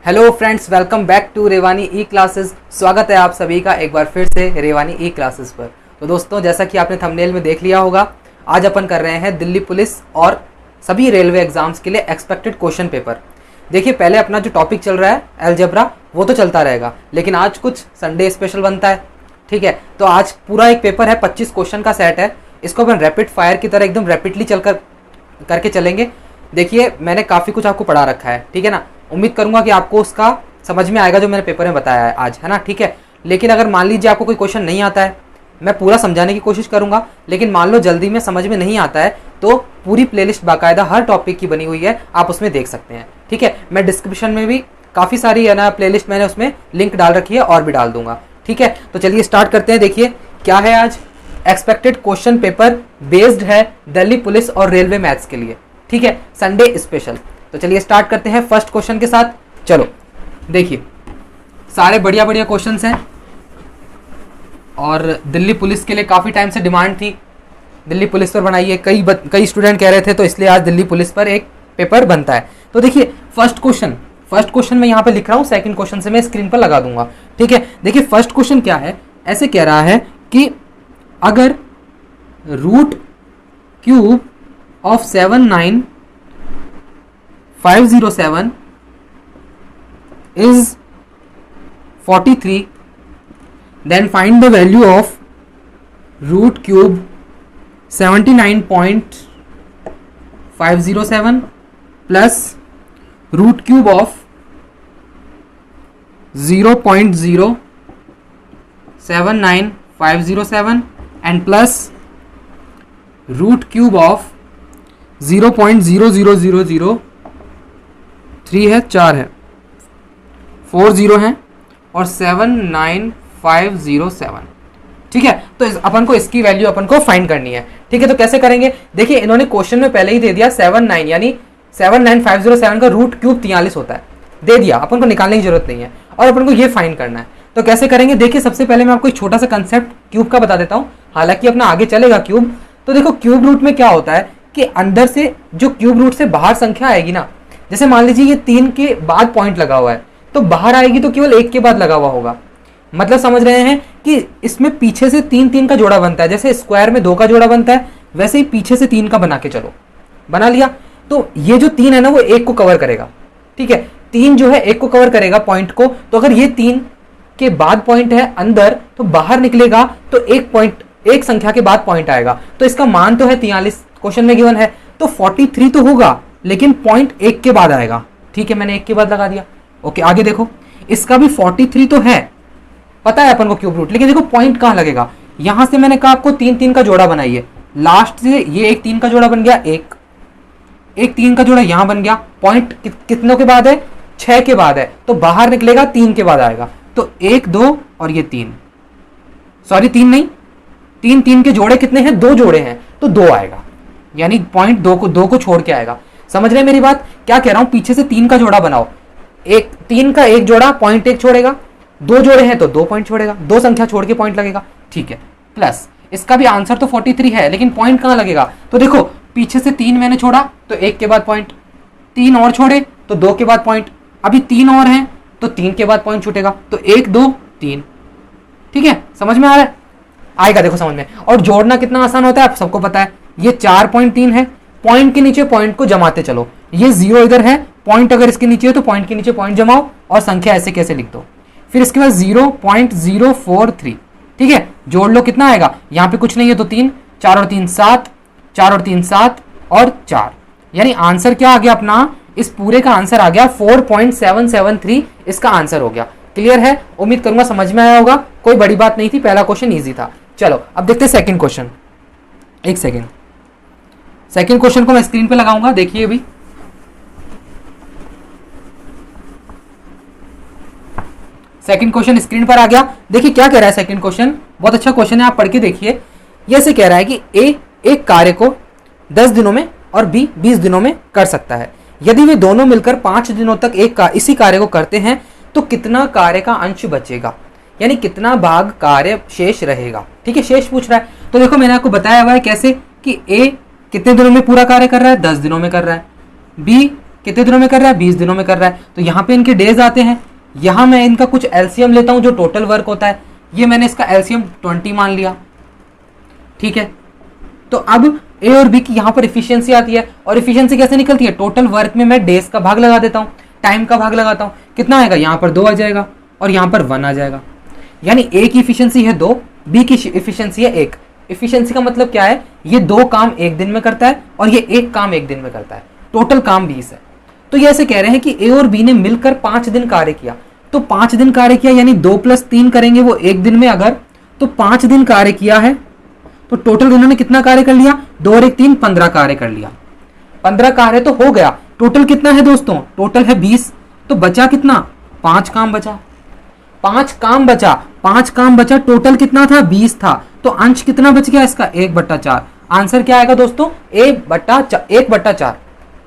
Hello friends, welcome back to Revani e classes. स्वागत है आप सभी का एक बार फिर से रेवानी ई क्लासेस पर। तो दोस्तों, जैसा कि आपने थंबनेल में देख लिया होगा, आज अपन कर रहे हैं दिल्ली पुलिस और सभी रेलवे एग्जाम्स के लिए एक्सपेक्टेड क्वेश्चन पेपर। देखिए, पहले अपना जो टॉपिक चल रहा है अलजेब्रा, वो तो चलता रहेगा, लेकिन आज कुछ संडे स्पेशल बनता है। ठीक है, तो आज पूरा एक पेपर है, 25 क्वेश्चन का सेट है। इसको अपन रैपिड फायर की तरह एकदम रैपिडली करके चलेंगे। देखिए, मैंने काफ़ी कुछ आपको पढ़ा रखा है, ठीक है ना। उम्मीद करूंगा कि आपको उसका समझ में आएगा जो मैंने पेपर में बताया है आज, है ना। ठीक है, लेकिन अगर मान लीजिए आपको कोई क्वेश्चन नहीं आता है, मैं पूरा समझाने की कोशिश करूंगा, लेकिन मान लो जल्दी में समझ में नहीं आता है, तो पूरी प्लेलिस्ट बाकायदा हर टॉपिक की बनी हुई है, आप उसमें देख सकते हैं। ठीक है, मैं डिस्क्रिप्शन में भी काफ़ी सारी है ना प्लेलिस्ट मैंने उसमें लिंक डाल रखी है और भी डाल दूंगा। ठीक है, तो चलिए स्टार्ट करते हैं। देखिए क्या है आज, एक्सपेक्टेड क्वेश्चन पेपर बेस्ड है दिल्ली पुलिस और रेलवे मैथ्स के लिए। ठीक है, संडे स्पेशल। तो चलिए स्टार्ट करते हैं फर्स्ट क्वेश्चन के साथ। चलो देखिए, सारे बढ़िया बढ़िया क्वेश्चंस हैं और दिल्ली पुलिस के लिए काफ़ी टाइम से डिमांड थी, दिल्ली पुलिस पर बनाइए। कई स्टूडेंट कह रहे थे, तो इसलिए आज दिल्ली पुलिस पर एक पेपर बनता है। तो देखिए फर्स्ट क्वेश्चन मैं यहाँ पे लिख रहा हूँ, सेकंड क्वेश्चन से मैं स्क्रीन पर लगा दूंगा। ठीक है, देखिए फर्स्ट क्वेश्चन क्या है, ऐसे कह रहा है कि अगर root cube of 79507 is 43, then find the value of root cube 79.507 plus root cube of 0.079507 and plus root cube of 0.00003 है, 4 है, 40 है और 79507। ठीक है, तो अपन को इसकी वैल्यू अपन को फाइंड करनी है। ठीक है, तो कैसे करेंगे, देखिए इन्होंने क्वेश्चन में पहले ही दे दिया 79 यानी 79507 का रूट क्यूब 43 होता है, दे दिया, अपन को निकालने की जरूरत नहीं है और अपन को ये फाइंड करना है। तो कैसे करेंगे, देखिए सबसे पहले मैं आपको एक छोटा सा कंसेप्ट क्यूब का बता देता हूँ, हालांकि अपना आगे चलेगा क्यूब। तो देखो क्यूब रूट में क्या होता है कि अंदर से जो क्यूब रूट से बाहर संख्या आएगी ना, जैसे मान लीजिए ये 3 के बाद पॉइंट लगा हुआ है, तो बाहर आएगी तो केवल 1 के बाद लगा हुआ होगा। मतलब समझ रहे हैं कि इसमें पीछे से 3 का जोड़ा बनता है, जैसे स्क्वायर में 2 का जोड़ा बनता है, वैसे ही पीछे से 3 का बना के चलो, बना लिया। तो ये जो 3 है ना, वो 1 को कवर करेगा। ठीक है, 3 जो है 1 को कवर करेगा पॉइंट को। तो अगर ये 3 के बाद पॉइंट है अंदर, तो बाहर निकलेगा तो एक संख्या के बाद पॉइंट आएगा। तो इसका मान तो है 43, क्वेश्चन में गिवन है, तो 43 तो होगा, लेकिन पॉइंट 1 के बाद आएगा। ठीक है, मैंने 1 के बाद लगा दिया। ओके, आगे देखो, इसका भी 43 तो है, पता है अपन को क्यूब रूट, लेकिन देखो पॉइंट कहाँ लगेगा। यहां से मैंने कहा आपको 3 का जोड़ा बनाइए, लास्ट से ये एक 3 का जोड़ा बन गया, एक 3 का जोड़ा यहां बन गया। पॉइंट कितनों के बाद है, 6 के बाद है, तो बाहर निकलेगा 3 के बाद आएगा। तो 1 2 और ये 3, सॉरी 3 नहीं, 3 के जोड़े कितने हैं, 2 जोड़े हैं, तो 2 आएगा, यानी पॉइंट 2 को छोड़ के आएगा। समझ रहे हैं मेरी बात, क्या कह रहा हूं, पीछे से 3 का जोड़ा बनाओ, 3 का एक जोड़ा पॉइंट 1 छोड़ेगा, 2 जोड़े हैं तो 2 पॉइंट छोड़ेगा, 2 संख्या छोड़ के पॉइंट लगेगा। ठीक है, प्लस इसका भी आंसर तो 43 है, लेकिन पॉइंट कहां लगेगा, तो देखो पीछे से 3 मैंने छोड़ा तो 1 के बाद पॉइंट, 3 और छोड़े तो 2 के बाद पॉइंट, अभी 3 और हैं तो 3 के बाद पॉइंट छूटेगा, तो 1 2 3। ठीक है, समझ में आ रहा है, आएगा देखो समझ में। और जोड़ना कितना आसान होता है, आप सबको पता है, ये 4.3 है, पॉइंट के नीचे पॉइंट को जमाते चलो, ये 0 इधर है, पॉइंट अगर इसके नीचे है तो पॉइंट के नीचे पॉइंट जमाओ और संख्या ऐसे कैसे लिख दो। फिर इसके बाद 0.043। ठीक है, जोड़ लो, कितना आएगा, यहाँ पे कुछ नहीं है तो 3, 4 और 3 7, 4 और 3 7 और 4, यानी आंसर क्या आ गया अपना, इस पूरे का आंसर आ गया 4.773, इसका आंसर हो गया। क्लियर है, उम्मीद करूंगा समझ में आया होगा, कोई बड़ी बात नहीं थी, पहला क्वेश्चन ईजी था। चलो अब देखते हैं सेकंड क्वेश्चन। एक सेकंड, सेकंड क्वेश्चन को मैं स्क्रीन पे लगाऊंगा, देखिए अभी सेकंड क्वेश्चन स्क्रीन पर आ गया। देखिए क्या कह रहा है सेकंड क्वेश्चन, बहुत अच्छा क्वेश्चन है, आप पढ़ के देखिए। ये से कह रहा है कि ए एक कार्य को 10 दिनों में और बी 20 दिनों में कर सकता है। यदि वे दोनों मिलकर 5 दिनों तक इसी कार्य को करते हैं तो कितना कार्य का अंश बचेगा, यानी कितना भाग कार्य शेष रहेगा। ठीक है, शेष पूछ रहा है। तो देखो मैंने आपको बताया हुआ है कैसे कि ए कितने दिनों में पूरा कार्य कर रहा है, 10 दिनों में कर रहा है, बी कितने दिनों में कर रहा है, 20 दिनों में कर रहा है। तो यहाँ पे इनके डेज आते हैं, यहाँ मैं इनका कुछ एलसीएम लेता हूँ जो टोटल वर्क होता है, ये मैंने इसका एलसीएम 20 मान लिया, ठीक है। तो अब ए और बी की यहाँ पर इफिशियंसी आती है, और इफिशियंसी कैसे निकलती है, टोटल वर्क में मैं डेज का भाग लगा देता हूँ, टाइम का भाग लगाता हूँ, कितना आएगा, यहाँ पर 2 आ जाएगा और यहाँ पर 1 आ जाएगा। यानी ए की इफिशियंसी है 2, बी की इफिशियंसी है 1। इफिशियंसी का मतलब क्या है, ये 2 काम एक दिन में करता है और ये 1 काम एक दिन में करता है, टोटल काम 20 है। तो ये ऐसे कह रहे हैं कि ए और बी ने मिलकर 5 दिन कार्य किया। तो 5 दिन कार्य किया यानी 2 + 3 करेंगे वो एक दिन में, अगर तो 5 दिन कार्य किया है तो टोटल इन्होंने कितना कार्य कर लिया, 2 और 1 3, 15 कार्य कर लिया। 15 कार्य तो हो गया, टोटल कितना है दोस्तों, टोटल है 20। तो बचा कितना, 5 काम बचा, 5 काम बचा, 5 काम बचा, टोटल कितना था, 20 था। तो अंश कितना बच गया इसका, 1/4। आंसर क्या आएगा दोस्तों, 1/4,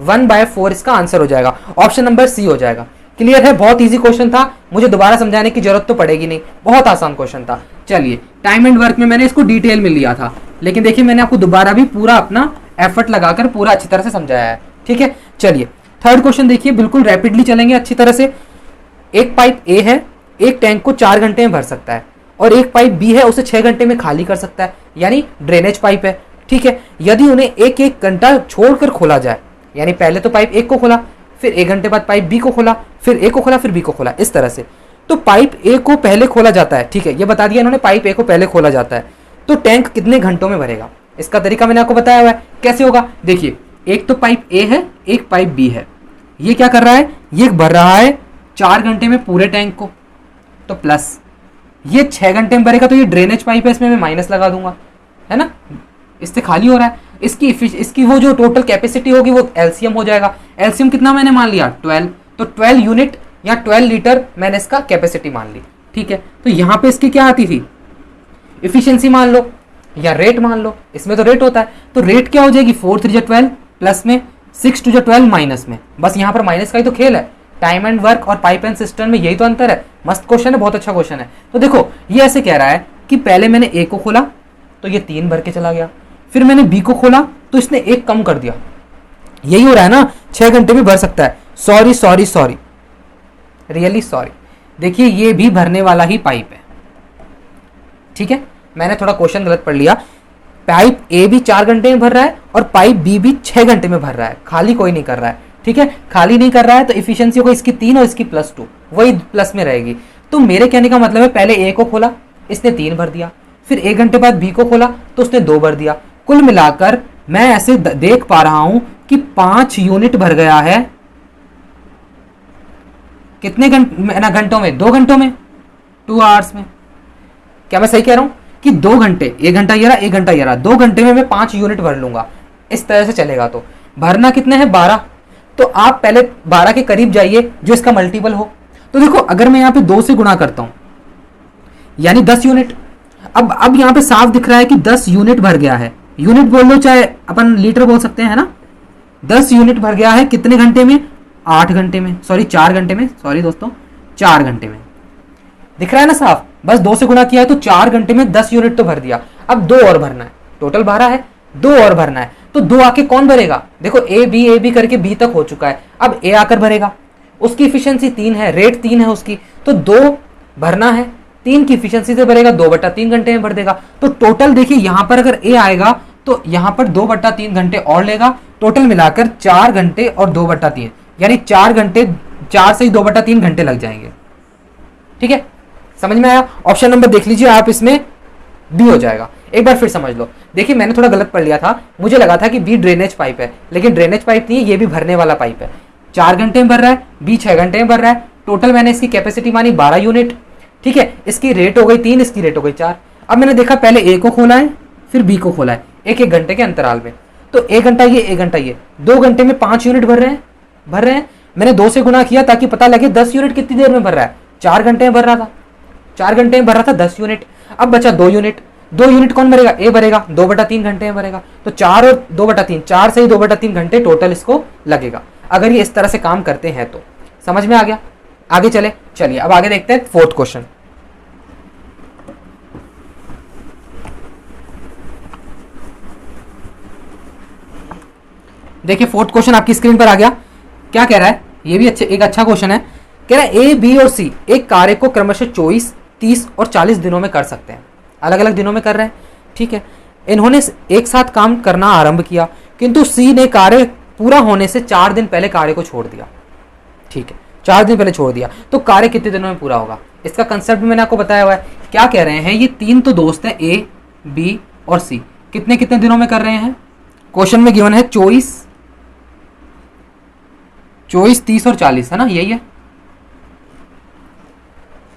1/4 इसका आंसर हो जाएगा। ऑप्शन नंबर सी हो जाएगा। क्लियर है, बहुत इजी क्वेश्चन था, मुझे दोबारा समझाने की जरूरत तो पड़ेगी नहीं, बहुत आसान क्वेश्चन था। चलिए, टाइम एंड वर्क में मैंने इसको डिटेल में लिया था, लेकिन देखिए मैंने आपको दोबारा भी पूरा अपना एफर्ट लगाकर पूरा अच्छी तरह से समझाया है, ठीक है। चलिए, थर्ड क्वेश्चन देखिए, बिल्कुल रैपिडली चलेंगे अच्छी तरह से। एक पाइप ए है, एक टैंक को 4 घंटे में भर सकता है, और एक पाइप बी है, उसे 6 घंटे में खाली कर सकता है, यानी ड्रेनेज पाइप है, ठीक है। यदि उन्हें एक एक घंटा छोड़कर खोला जाए, यानी पहले तो पाइप एक को खोला, फिर 1 घंटे बाद पाइप बी को खोला, फिर ए को खोला, फिर बी को खोला, इस तरह से। तो पाइप ए को पहले खोला जाता है, ठीक है, ये बता दिया इन्होंने, पाइप ए को पहले खोला जाता है। तो टैंक कितने घंटों में भरेगा, इसका तरीका मैंने आपको बताया हुआ है। कैसे होगा, देखिए, एक तो पाइप ए है, एक पाइप बी है, ये क्या कर रहा है, ये भर रहा है 4 घंटे में पूरे टैंक को, तो प्लस ये 6 घंटे में भरेगा, तो ये ड्रेनेज पाइप है, इसमें मैं माइनस लगा दूंगा, है ना, इससे खाली हो रहा है। इसकी वो जो टोटल कैपेसिटी होगी वो एलसीएम हो जाएगा। एलसीएम कितना मैंने मान लिया, 12, तो 12 यूनिट या 12 लीटर मैंने इसका कैपेसिटी मान ली, ठीक है। तो यहाँ पे इसकी क्या आती थी, इफिशियंसी मान लो या रेट मान लो, इसमें तो रेट होता है, तो रेट क्या हो जाएगी, 4 3 12 प्लस में, 6 2 12 माइनस में, बस यहाँ पर माइनस का ही तो खेल है। टाइम एंड वर्क और पाइप एंड सिस्टम में यही तो अंतर है। मस्त क्वेश्चन है, बहुत अच्छा क्वेश्चन है। तो देखो, ये ऐसे कह रहा है कि पहले मैंने ए को खोला तो ये 3 भर के चला गया, फिर मैंने बी को खोला तो इसने 1 कम कर दिया, यही हो रहा है ना, 6 घंटे में भर सकता है। Sorry sorry sorry, really sorry, देखिए ये भी भरने वाला ही पाइप है, ठीक है, मैंने थोड़ा क्वेश्चन गलत पढ़ लिया। पाइप ए भी 4 घंटे में भर रहा है और पाइप बी भी 6 घंटे में भर रहा है, खाली कोई नहीं कर रहा है, ठीक है, खाली नहीं कर रहा है। तो इफिशियंसी होगी इसकी 3 और इसकी +2, वही प्लस में रहेगी। तो मेरे कहने का मतलब है, पहले ए को खोला, इसने 3 भर दिया, फिर 1 घंटे बाद बी को खोला तो उसने 2 भर दिया। कुल मिलाकर मैं ऐसे देख पा रहा हूं कि 5 यूनिट भर गया है, कितने घंटों में, 2 घंटों में, 2 आवर्स में। क्या मैं सही कह रहा हूं कि 2 घंटे, 1 घंटा ये रहा, 1 घंटा ये रहा, 2 घंटे में मैं 5 यूनिट भर लूंगा, इस तरह से चलेगा। तो भरना कितने है, 12, तो आप पहले 12 के करीब जाइए जो इसका मल्टीपल हो। तो देखो, अगर मैं यहाँ पे 2 से गुणा करता हूं यानी 10 यूनिट। अब यहाँ पे साफ दिख रहा है कि 10 यूनिट भर गया है, यूनिट बोल लो चाहे अपन लीटर बोल सकते हैं, है ना। 10 यूनिट भर गया है कितने घंटे में, 8 घंटे में, सॉरी 4 घंटे में, सॉरी दोस्तों 4 घंटे में, दिख रहा है ना साफ। बस 2 से गुणा किया है तो 4 घंटे में 10 यूनिट तो भर दिया। अब 2 और भरना है, टोटल 12 है, 2 और भरना है। तो 2 आके कौन भरेगा, देखो ए बी करके बी तक हो चुका है, अब ए आकर भरेगा, उसकी इफिशियंसी 3 है, रेट 3 है उसकी, तो 2 भरना है, 3 की इफिशियंसी से भरेगा, 2/3 घंटे में भर देगा। तो टोटल देखिए, यहां पर अगर ए आएगा तो यहां पर 2/3 घंटे और लेगा, टोटल मिलाकर 4 घंटे और 2/3, यानी 4 घंटे, 4 से ही 2/3 घंटे लग जाएंगे, ठीक है, समझ में आया। ऑप्शन नंबर देख लीजिए आप, इसमें बी हो जाएगा। एक बार फिर समझ लो, देखिए मैंने थोड़ा गलत पढ़ लिया था, मुझे लगा था कि बी ड्रेनेज पाइप है, लेकिन ड्रेनेज पाइप नहीं है, ये भी भरने वाला पाइप है। 4 घंटे में भर रहा है, बी 6 घंटे में भर रहा है, टोटल मैंने इसकी कैपेसिटी मानी 12 यूनिट, ठीक है, इसकी रेट हो गई 3, इसकी रेट हो गई 4। अब मैंने देखा पहले ए को खोला है फिर बी को खोला है, 1 घंटे के अंतराल में, तो 1 घंटा ये 1 घंटा ये, 2 घंटे में 5 यूनिट भर रहे हैं। मैंने 2 से गुना किया ताकि पता लगे 10 यूनिट कितनी देर में भर रहा है, 4 घंटे में भर रहा था, 4 घंटे में भर रहा था 10 यूनिट। अब बचा 2 यूनिट, 2 यूनिट कौन भरेगा, ए भरेगा, 2/3 घंटे में भरेगा। तो 4 और 2/3, 4 से ही 2/3 घंटे टोटल इसको लगेगा, अगर ये इस तरह से काम करते हैं तो। समझ में आ गया, आगे चलिए अब आगे देखते हैं 4th क्वेश्चन। देखिए 4th क्वेश्चन आपकी स्क्रीन पर आ गया। क्या कह रहा है, ये भी एक अच्छा क्वेश्चन है। कह रहा है ए, बी और सी एक कार्य को क्रमशः 24, 30 और 40 दिनों में कर सकते हैं, अलग अलग दिनों में कर रहे हैं, ठीक है। इन्होंने एक साथ काम करना आरंभ किया, किंतु सी ने कार्य पूरा होने से 4 दिन पहले कार्य को छोड़ दिया, ठीक है, 4 दिन पहले छोड़ दिया, तो कार्य कितने दिनों में पूरा होगा। इसका कंसेप्ट मैंने आपको बताया हुआ है। क्या कह रहे हैं, ये 3 तो दोस्त हैं, ए, बी और सी, कितने कितने दिनों में कर रहे हैं। क्वेश्चन में गिवन है 24, 30 और 40, है ना, यही है,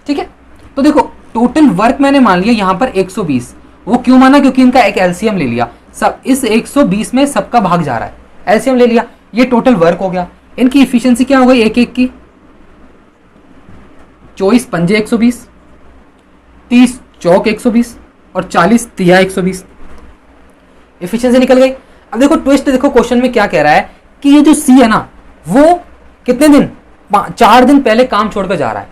ठीक है। तो देखो टोटल वर्क मैंने मान लिया यहां पर 120, वो क्यों माना, क्योंकि इनका एक एलसीएम ले लिया, सब इस 120 में सबका भाग जा रहा है, एलसीएम ले लिया, ये टोटल वर्क हो गया। इनकी इफिशिएंसी क्या हो गई, एक एक की 24 पंजे 120, 30 चौक 120 और 40 तिया 120, इफिशिएंसी निकल गई। अब देखो ट्विस्ट, देखो क्वेश्चन में क्या कह रहा है कि ये जो सी है ना, वो कितने दिन, 4 दिन पहले काम छोड़कर जा रहा है।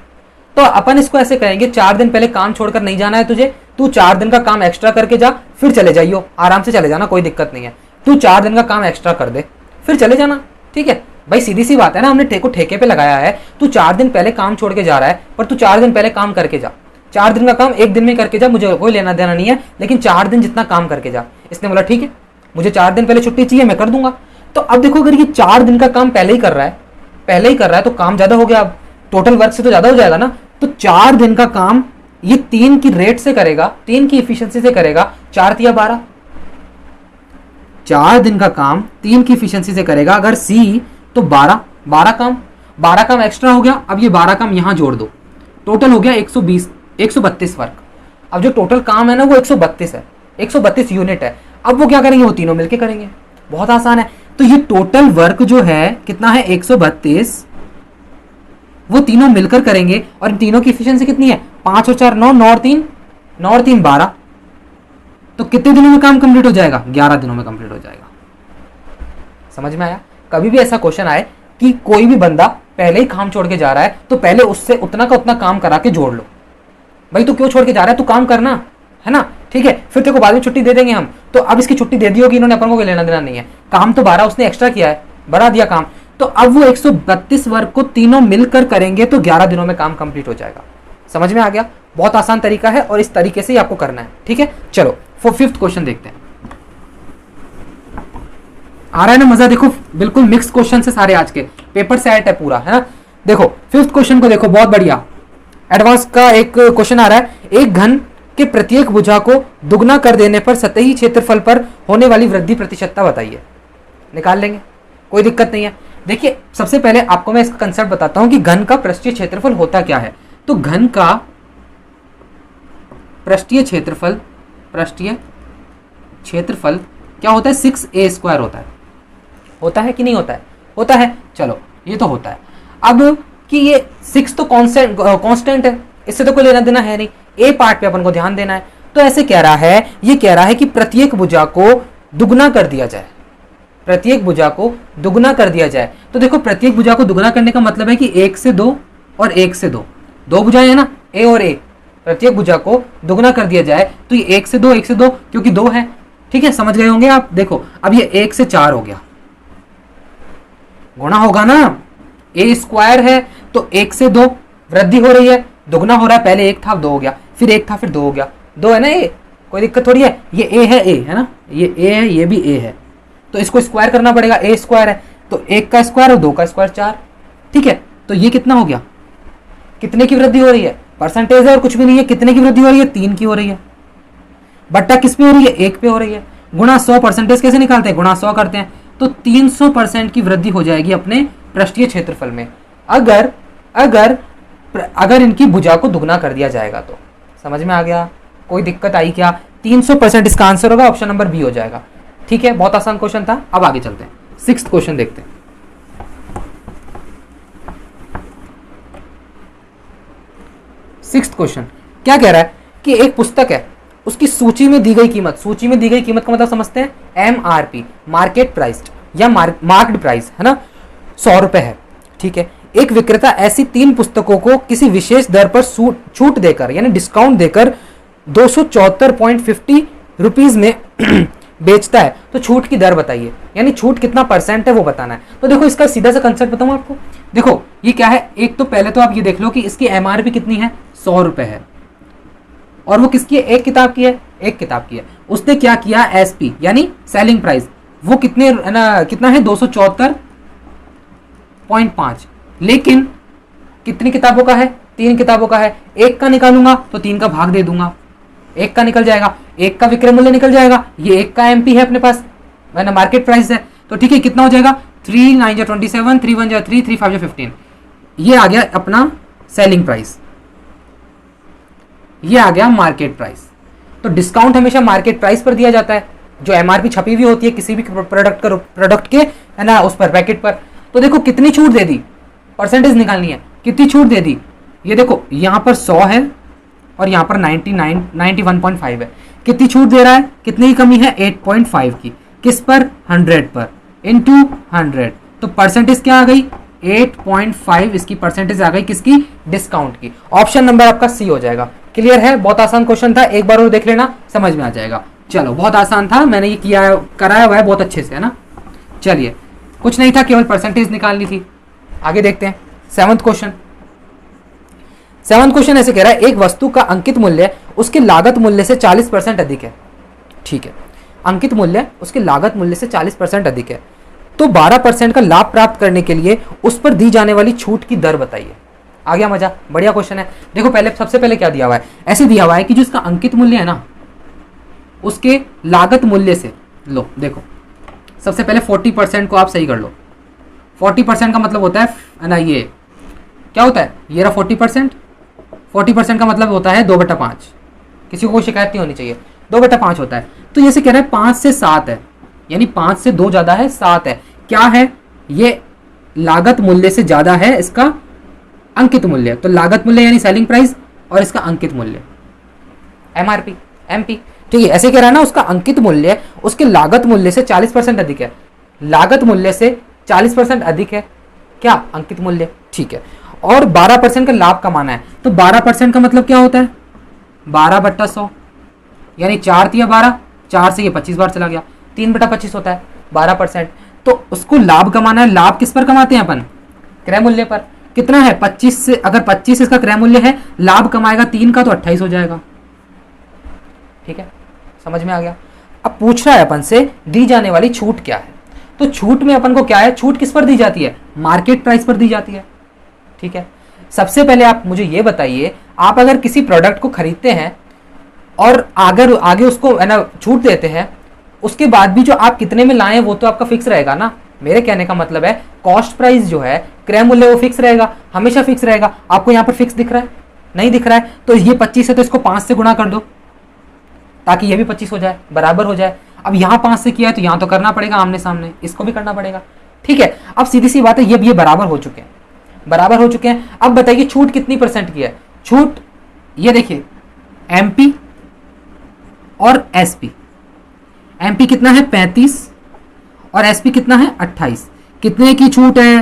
तो अपन इसको ऐसे करेंगे, 4 दिन पहले काम छोड़कर नहीं जाना है तुझे, तू 4 दिन का काम एक्स्ट्रा करके जा, फिर चले जाइयो, आराम से चले जाना, कोई दिक्कत नहीं है। तू 4 दिन का काम एक्स्ट्रा कर दे, फिर चले जाना, ठीक है भाई, सीधी सी बात है ना, हमने ठेके पे लगाया है, तू 4 दिन पहले काम छोड़ के जा रहा है, पर तू 4 दिन पहले काम करके जा, 4 दिन का काम 1 दिन में करके जा, मुझे कोई लेना देना नहीं है, लेकिन 4 दिन जितना काम करके जा। इसने बोला ठीक है, मुझे 4 दिन पहले छुट्टी चाहिए, मैं कर दूंगा। तो अब देखो अगर ये 4 दिन का काम पहले ही कर रहा है, तो काम ज्यादा हो गया, अब टोटल वर्क से तो ज्यादा हो जाएगा ना। तो 4 दिन का काम ये 3 की रेट से करेगा, 3 की इफिशियंसी से करेगा, 4 तिया 12, 4 दिन का काम 3 की इफिशियंसी से करेगा। अगर सी तो 12 काम एक्स्ट्रा हो गया। अब ये 12 काम यहां जोड़ दो, टोटल हो गया 132 वर्क। अब जो टोटल काम है ना वो 132 है, 132 यूनिट है। अब वो क्या करेंगे, वो तीनों मिलके करेंगे, बहुत आसान है। तो ये टोटल वर्क जो है कितना है, 132, वो तीनों मिलकर करेंगे। और इन तीनों की इफिशियंसी कितनी है, 5 और 4 9, 9 और 3 12। तो कितने दिनों में काम कंप्लीट हो जाएगा, 11 दिनों में कंप्लीट हो जाएगा। समझ में आया। कभी भी ऐसा क्वेश्चन आए कि कोई भी बंदा पहले ही काम छोड़ के जा रहा है, तो पहले उससे उतना का उतना काम करा के जोड़ लो। भाई तू क्यों छोड़ के जा रहा है, तू काम करना, है ना, ठीक है, फिर तेरे को बाद में छुट्टी दे देंगे हम। तो अब इसकी छुट्टी दे दी होगी इन्होंने, अपन को कोई लेना देना नहीं है। काम तो 12 उसने एक्स्ट्रा किया है, बढ़ा दिया काम। तो अब वो 132 वर्क को तीनों मिलकर करेंगे, तो 11 दिनों में काम कंप्लीट हो जाएगा। समझ में आ गया। बहुत आसान तरीका है और इस तरीके से ही आपको करना है, ठीक है। चलो 5th क्वेश्चन देखते हैं। आ रहा है ना मजा, देखो बिल्कुल मिक्स क्वेश्चन से सारे, आज के पेपर सेट है पूरा, है ना। देखो 5th क्वेश्चन को देखो, बहुत बढ़िया एडवांस का एक क्वेश्चन आ रहा है। एक घन के प्रत्येक भुजा को दुगना कर देने पर सतही क्षेत्रफल पर होने वाली वृद्धि प्रतिशतता बताइए। निकाल लेंगे, कोई दिक्कत नहीं है। देखिए सबसे पहले आपको मैं इसका कंसेप्ट बताता हूं कि घन का पृष्ठीय क्षेत्रफल होता क्या है। तो घन का पृष्ठीय क्षेत्रफल क्या होता है, 6a² होता है कि नहीं होता है, होता है। चलो ये तो होता है। अब कि ये 6 तो कांस्टेंट है, इससे तो कोई लेना देना है नहीं, ए पार्ट पे अपन को ध्यान देना है। तो ऐसे कह रहा है, ये कह रहा है कि प्रत्येक भुजा को दुगना कर दिया जाए, प्रत्येक भुजा को दुगना कर दिया जाए। तो देखो प्रत्येक भुजा को दुगना करने का मतलब है कि 1 से 2 और 1 से 2, 2 भुजाएं है ना, ए और ए, प्रत्येक भुजा को दुगना कर दिया जाए। तो ये 1 से 2 1 से 2 क्योंकि 2 है, ठीक है, समझ गए होंगे आप। देखो अब ये 1 से 4 हो गया, गुणा होगा ना, a² है तो 1 से 2 वृद्धि हो रही है, दुगना हो रहा है, पहले 1 था 2 हो गया, फिर 1 था फिर 2 हो गया, 2 है ना, ए कोई दिक्कत थोड़ी है। ये a है ना, ये a है, ये भी a है, तो इसको स्क्वायर करना पड़ेगा, a² है तो 1 का स्क्वायर और 2 का स्क्वायर 4, ठीक है। तो ये कितना हो गया, कितने की वृद्धि हो रही है, परसेंटेज है और कुछ भी नहीं है, कितने की वृद्धि हो रही है, 3 की हो रही है। बट्टा किस पे हो रही है, 1 पे हो रही है। गुणा 100, परसेंटेज कैसे निकालते हैं, गुणा 100 करते हैं, तो 300% की वृद्धि हो जाएगी अपने पृष्ठीय क्षेत्रफल में, अगर इनकी भुजा को दुगना कर दिया जाएगा। तो समझ में आ गया, कोई दिक्कत आई क्या। 300% इसका आंसर होगा, ऑप्शन नंबर बी हो जाएगा, ठीक है। बहुत आसान क्वेश्चन था। अब आगे चलते हैं, 6th क्वेश्चन देखते हैं। 6th क्वेश्चन क्या कह रहा है कि एक पुस्तक है, उसकी सूची में दी गई कीमत, सूची में दी गई कीमत का मतलब समझते हैं MRP, मार्केट प्राइस या मार्क्ड प्राइस, है ना, 100 रुपए है, ठीक है। एक विक्रेता ऐसी 3 पुस्तकों को किसी विशेष दर पर छूट देकर यानी डिस्काउंट देकर 274.50 रुपीज में बेचता है तो छूट की दर बताइए, यानी छूट कितना परसेंट है वो बताना है। तो देखो इसका सीधा सा कंसेप्ट बताऊं आपको। देखो ये क्या है, एक तो पहले तो आप ये देख लो कि इसकी एमआरपी कितनी है, 100 रुपए है, और वो किसकी है, एक किताब की है, एक किताब की है। उसने क्या किया, एसपी यानी सेलिंग प्राइस, वो कितने है ना, कितना है 274.5, लेकिन कितनी किताबों का है, 3 किताबों का है। एक का निकालूंगा तो 3 का भाग दे दूंगा, एक का निकल जाएगा, एक का विक्रय मूल्य निकल जाएगा, ये एक का एमपी है अपने पास, है ना, मार्केट प्राइस है। तो ठीक है, कितना हो जाएगा, 3 9 जा 27, 3 1 जा 3, 3 5 जा 15, ये आ गया अपना सेलिंग प्राइस, ये आ गया मार्केट प्राइस। तो डिस्काउंट हमेशा मार्केट प्राइस पर दिया जाता है, जो एमआरपी छपी हुई होती है किसी भी प्रोडक्ट के, है ना, उस पर, पैकेट पर। तो देखो कितनी छूट दे दी, परसेंटेज निकालनी है, कितनी छूट दे दी। ये देखो यहाँ पर 100 है और यहाँ पर 91.5 है। कितनी छूट दे रहा है, कितनी की कमी है, 8.5 की, किस पर, 100 पर, इनटू 100, तो परसेंटेज क्या आ गई, 8.5 इसकी परसेंटेज आ गई किसकी, डिस्काउंट की। ऑप्शन नंबर आपका सी हो जाएगा। क्लियर है, बहुत आसान क्वेश्चन था, एक बार और देख लेना, समझ में आ जाएगा। चलो बहुत आसान था, मैंने ये किया कराया हुआ है बहुत अच्छे से, है ना। चलिए कुछ नहीं था, केवल परसेंटेज निकालनी थी। आगे देखते हैं 7th क्वेश्चन। 7th क्वेश्चन ऐसे कह रहा है, एक वस्तु का अंकित मूल्य उसके लागत मूल्य से 40% अधिक है। ठीक है, अंकित मूल्य उसके लागत मूल्य से 40% अधिक है, तो 12% का लाभ प्राप्त करने के लिए उस पर दी जाने वाली छूट की दर बताइए। आ गया मजा, बढ़िया क्वेश्चन है। देखो पहले, सबसे पहले क्या दिया हुआ है, ऐसे दिया हुआ है कि जो इसका अंकित मूल्य है ना, उसके लागत मूल्य से, लो देखो सबसे पहले 40% को आप सही कर लो। 40% का मतलब होता है ना, ये क्या होता है, ये रहा 40%। 40% का मतलब होता है 2/5। किसी को कोई शिकायत नहीं होनी चाहिए, 2/5 होता है। तो ये से कह रहा है 5 से 7 है, यानी 5 से 2 ज्यादा है, 7 है। क्या है, ये लागत मूल्य से ज्यादा है इसका अंकित मूल्य। तो लागत मूल्य यानी सेलिंग प्राइस, और इसका अंकित मूल्य एमआरपी, एमपी। ठीक है, ऐसे कह रहा है ना, उसका अंकित मूल्य उसके लागत मूल्य से 40% अधिक है। लागत मूल्य से 40% अधिक है क्या, अंकित मूल्य। ठीक है, और 12% का लाभ कमाना है। तो 12% का मतलब क्या होता है, 12/100, यानी 4 तिया 12, 4 से ये 25 बार चला गया, 3/25 होता है 12%। तो उसको लाभ कमाना है। लाभ किस पर कमाते हैं अपन, क्रय मूल्य पर। कितना है, 25 से, अगर 25 इसका क्रय मूल्य है, लाभ कमाएगा 3 का, तो 28 हो जाएगा। ठीक है, समझ में आ गया। अब पूछ रहा है अपन से दी जाने वाली छूट क्या है। तो छूट में अपन को क्या है, छूट किस पर दी जाती है, मार्केट प्राइस पर दी जाती है। ठीक है, सबसे पहले आप मुझे ये बताइए, आप अगर किसी प्रोडक्ट को खरीदते हैं और अगर आगे उसको है ना छूट देते हैं, उसके बाद भी जो आप कितने में लाए वो तो आपका फिक्स रहेगा ना। मेरे कहने का मतलब है कॉस्ट प्राइस जो है, क्रय मूल्य, वो फिक्स रहेगा, हमेशा फिक्स रहेगा। आपको यहाँ पर फिक्स दिख रहा है, नहीं दिख रहा है, तो ये 25 है तो इसको 5 से गुणा कर दो, ताकि ये भी 25 हो जाए, बराबर हो जाए। अब यहाँ 5 से किया है तो यहाँ तो करना पड़ेगा आमने सामने, इसको भी करना पड़ेगा। ठीक है, अब सीधी सी बात है, ये बराबर हो चुके हैं, बराबर हो चुके हैं। अब बताइए छूट कितनी परसेंट की है। छूट ये देखिए, एमपी और एसपी। एमपी कितना है, 35, और एसपी कितना है, 28। कितने की छूट है,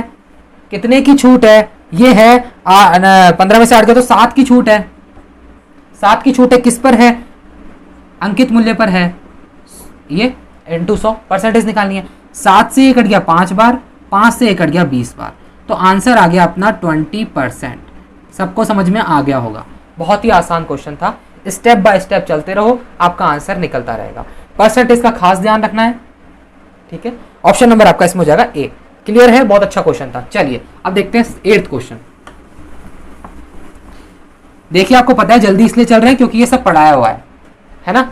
कितने की छूट है, ये है 15 में से 8 गया तो 7 की छूट है। 7 की छूट है, किस पर है, अंकित मूल्य पर है। ये इंटू 100 परसेंटेज निकालनी है। 7 से 1 कट गया 5 बार, 5 से 1 कट गया 20 बार, तो आंसर आ गया अपना 20%। सबको समझ में आ गया होगा, बहुत ही आसान क्वेश्चन था। स्टेप बाय स्टेप चलते रहो, आपका आंसर निकलता रहेगा। परसेंटेज का खास ध्यान रखना है। ठीक है, ऑप्शन नंबर आपका इसमें हो जाएगा ए। क्लियर है, बहुत अच्छा क्वेश्चन था। चलिए अब देखते हैं 8th क्वेश्चन। देखिए आपको पता है जल्दी इसलिए चल रहे हैं क्योंकि ये सब पढ़ाया हुआ है ना,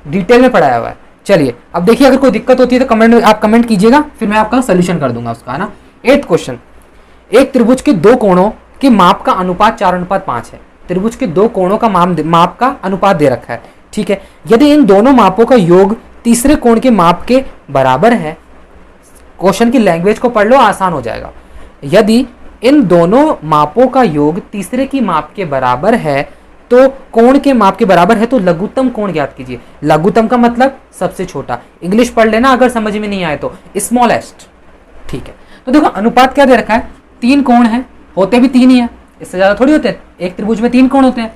डिटेल में पढ़ाया हुआ है। चलिए अब देखिए, अगर कोई दिक्कत होती है तो कमेंट में आप कमेंट कीजिएगा, फिर मैं आपका सोल्यूशन कर दूंगा उसका, है ना। 8th क्वेश्चन, एक त्रिभुज के दो कोणों के माप का अनुपात 4:5 है। त्रिभुज के दो कोणों का माप का अनुपात दे रखा है। ठीक है, यदि इन दोनों मापों का योग तीसरे कोण के माप के बराबर है, क्वेश्चन की लैंग्वेज को पढ़ लो, आसान हो जाएगा। यदि इन दोनों मापों का योग तीसरे की माप के बराबर है, तो कोण के माप के बराबर है, तो लघुत्तम कोण ज्ञात कीजिए। लघुत्तम का मतलब सबसे छोटा, इंग्लिश पढ़ लेना अगर समझ में नहीं आए तो, स्मॉलेस्ट। ठीक है, तो देखो अनुपात क्या दे रखा है, 3 कोण है, होते भी 3 ही है, इससे ज्यादा थोड़ी होते हैं। एक त्रिभुज में 3 कोण होते हैं,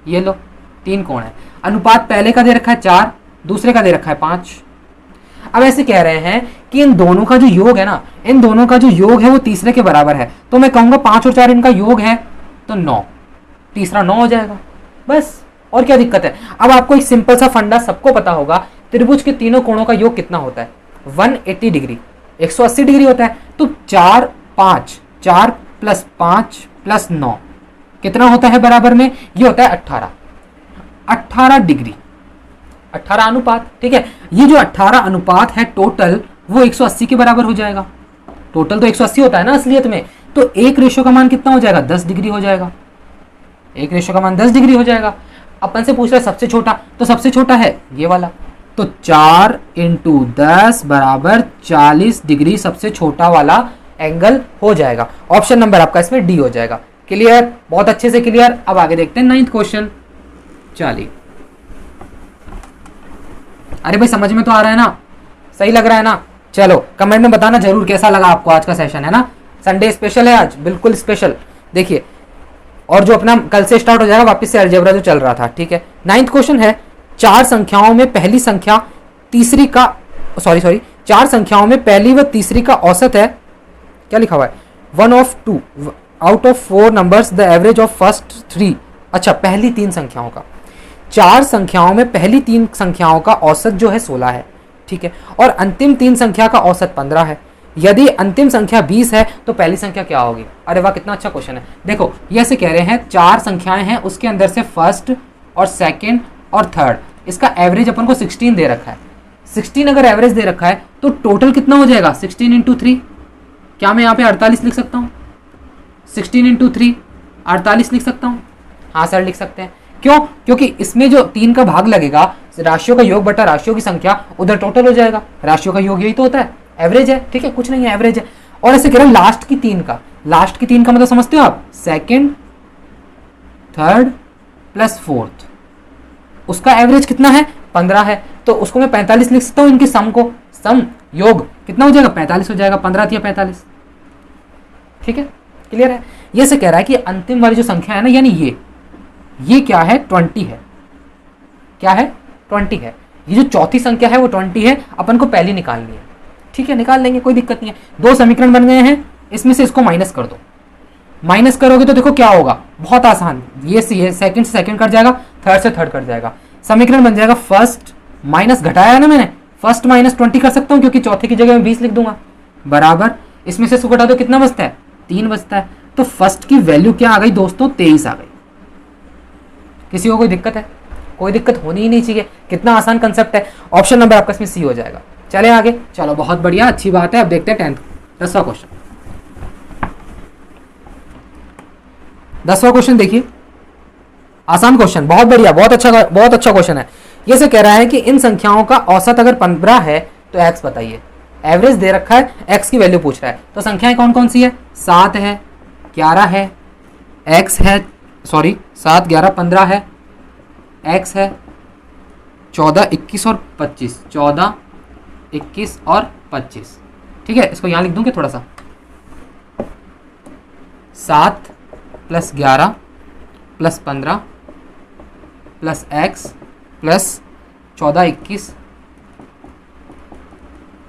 ये लो 3 कोण है। अनुपात पहले का दे रखा है 4, दूसरे का दे रखा है 5, अब ऐसे कह रहे हैं कि इन दोनों का जो योग है ना, इन दोनों का जो योग है वो तीसरे के बराबर है, तो मैं कहूंगा 5 और 4 इनका योग है तो 9, तीसरा 9 हो जाएगा बस। और क्या दिक्कत है। अब आपको एक सिंपल सा फंडा सबको पता होगा, त्रिभुज के तीनों कोणों का योग कितना होता है, 180 डिग्री, 180 डिग्री होता है। तो 4 5, 4 + 5 + 9 कितना होता है बराबर में, ये होता है 18 डिग्री, 18 अनुपात। ठीक है, ये जो 18 अनुपात है टोटल वो 180 के बराबर हो जाएगा। टोटल तो 180 होता है ना असलियत में, तो एक रेशो का मान कितना हो जाएगा, 10 डिग्री हो जाएगा। एक रेशो का मान 10 डिग्री हो जाएगा। अपन से पूछ रहा है सबसे छोटा, तो सबसे छोटा है ये वाला, तो 4 × 10 = 40 डिग्री सबसे छोटा वाला एंगल हो जाएगा। ऑप्शन नंबर आपका इसमें डी हो जाएगा। क्लियर, बहुत अच्छे से क्लियर। अब आगे देखते हैं 9th क्वेश्चन। चलिए, अरे भाई समझ में तो आ रहा है ना, सही लग रहा है ना। चलो कमेंट में बताना जरूर कैसा लगा आपको आज का सेशन, है ना। संडे स्पेशल है आज, बिल्कुल स्पेशल। देखिए, और जो अपना कल से स्टार्ट हो जाएगा वापस से अलजेब्रा जो चल रहा था। ठीक है, 9th क्वेश्चन है, 4 संख्याओं में पहली संख्या तीसरी का सॉरी 4 संख्याओं में पहली व तीसरी का औसत है, क्या लिखा हुआ है, 1 of 2 out of 4 numbers the average of first 3। अच्छा, पहली 3 संख्याओं का, 4 संख्याओं में पहली 3 संख्याओं का औसत जो है 16 है। ठीक है, और अंतिम 3 संख्या का औसत 15 है। यदि अंतिम संख्या 20 है तो पहली संख्या क्या होगी। अरे वाह, कितना अच्छा क्वेश्चन है। देखो, ये ऐसे कह रहे हैं 4 संख्याएं हैं, उसके अंदर से फर्स्ट और सेकंड और थर्ड, इसका एवरेज अपन को 16 दे रखा है। 16 अगर एवरेज दे रखा है तो टोटल कितना हो जाएगा, 16 × 3। क्या मैं यहाँ पे 48 लिख सकता हूँ, 16 × 3 48 लिख सकता हूँ। हाँ सर, लिख सकते हैं। क्यों, क्योंकि इसमें जो 3 का भाग लगेगा, राशियों का योग बटा राशियों की संख्या, उधर टोटल हो जाएगा। राशियों का योग यही तो होता है, एवरेज है। ठीक है, कुछ नहीं है, एवरेज है। और ऐसे कह रहे हैं लास्ट की 3 का, लास्ट की 3 का मतलब समझते हो आप, सेकंड, थर्ड + 4th, उसका एवरेज कितना है, 15 है। तो उसको मैं 45 लिख सकता हूँ, इनके सम को, सम योग कितना हो जाएगा, 45 हो जाएगा। 15 या 45। ठीक है, क्लियर है। ये से कह रहा है कि अंतिम वाली जो संख्या है ना, यानी ये क्या है, 20 है। क्या है, 20 है। ये जो चौथी संख्या है वो 20 है, अपन को पहली निकालनी है। ठीक है, निकाल लेंगे, कोई दिक्कत नहीं है। 2 समीकरण बन गए हैं, इसमें से इसको माइनस कर दो। माइनस करोगे तो देखो क्या होगा, बहुत आसान। ये सेकंड से सेकंड कट जाएगा, थर्ड से थर्ड कट जाएगा। समीकरण बन जाएगा फर्स्ट माइनस, घटाया है ना मैंने, फर्स्ट -20 कर सकता हूँ, क्योंकि चौथे की जगह में 20 लिख दूंगा, बराबर इसमें से इसको घटा दो, कितना बचता है, 3 बचता है। तो फर्स्ट की वैल्यू क्या आ गई दोस्तों, 23 आ गई। किसी को कोई दिक्कत है, कोई दिक्कत होनी ही नहीं चाहिए। कितना आसान कंसेप्ट है। ऑप्शन नंबर आपका इसमें सी हो जाएगा। चले आगे, चलो बहुत बढ़िया, अच्छी बात है। अब देखते हैं 10वां क्वेश्चन। 10वां क्वेश्चन देखिए, आसान क्वेश्चन, बहुत बढ़िया, बहुत अच्छा क्वेश्चन है। ये से कह रहा है कि इन संख्याओं का औसत अगर 15 है तो एक्स बताइए। एवरेज दे रखा है, एक्स की वैल्यू पूछ रहा है। तो संख्याएं कौन कौन सी है, 7 है, 11 है, एक्स है, 7 11 15 है, एक्स है, 14 21 और 25, 14 21 और 25। ठीक है, इसको यहां लिख दूंगे थोड़ा सा, 7 + 11 + 15 + x + 14 21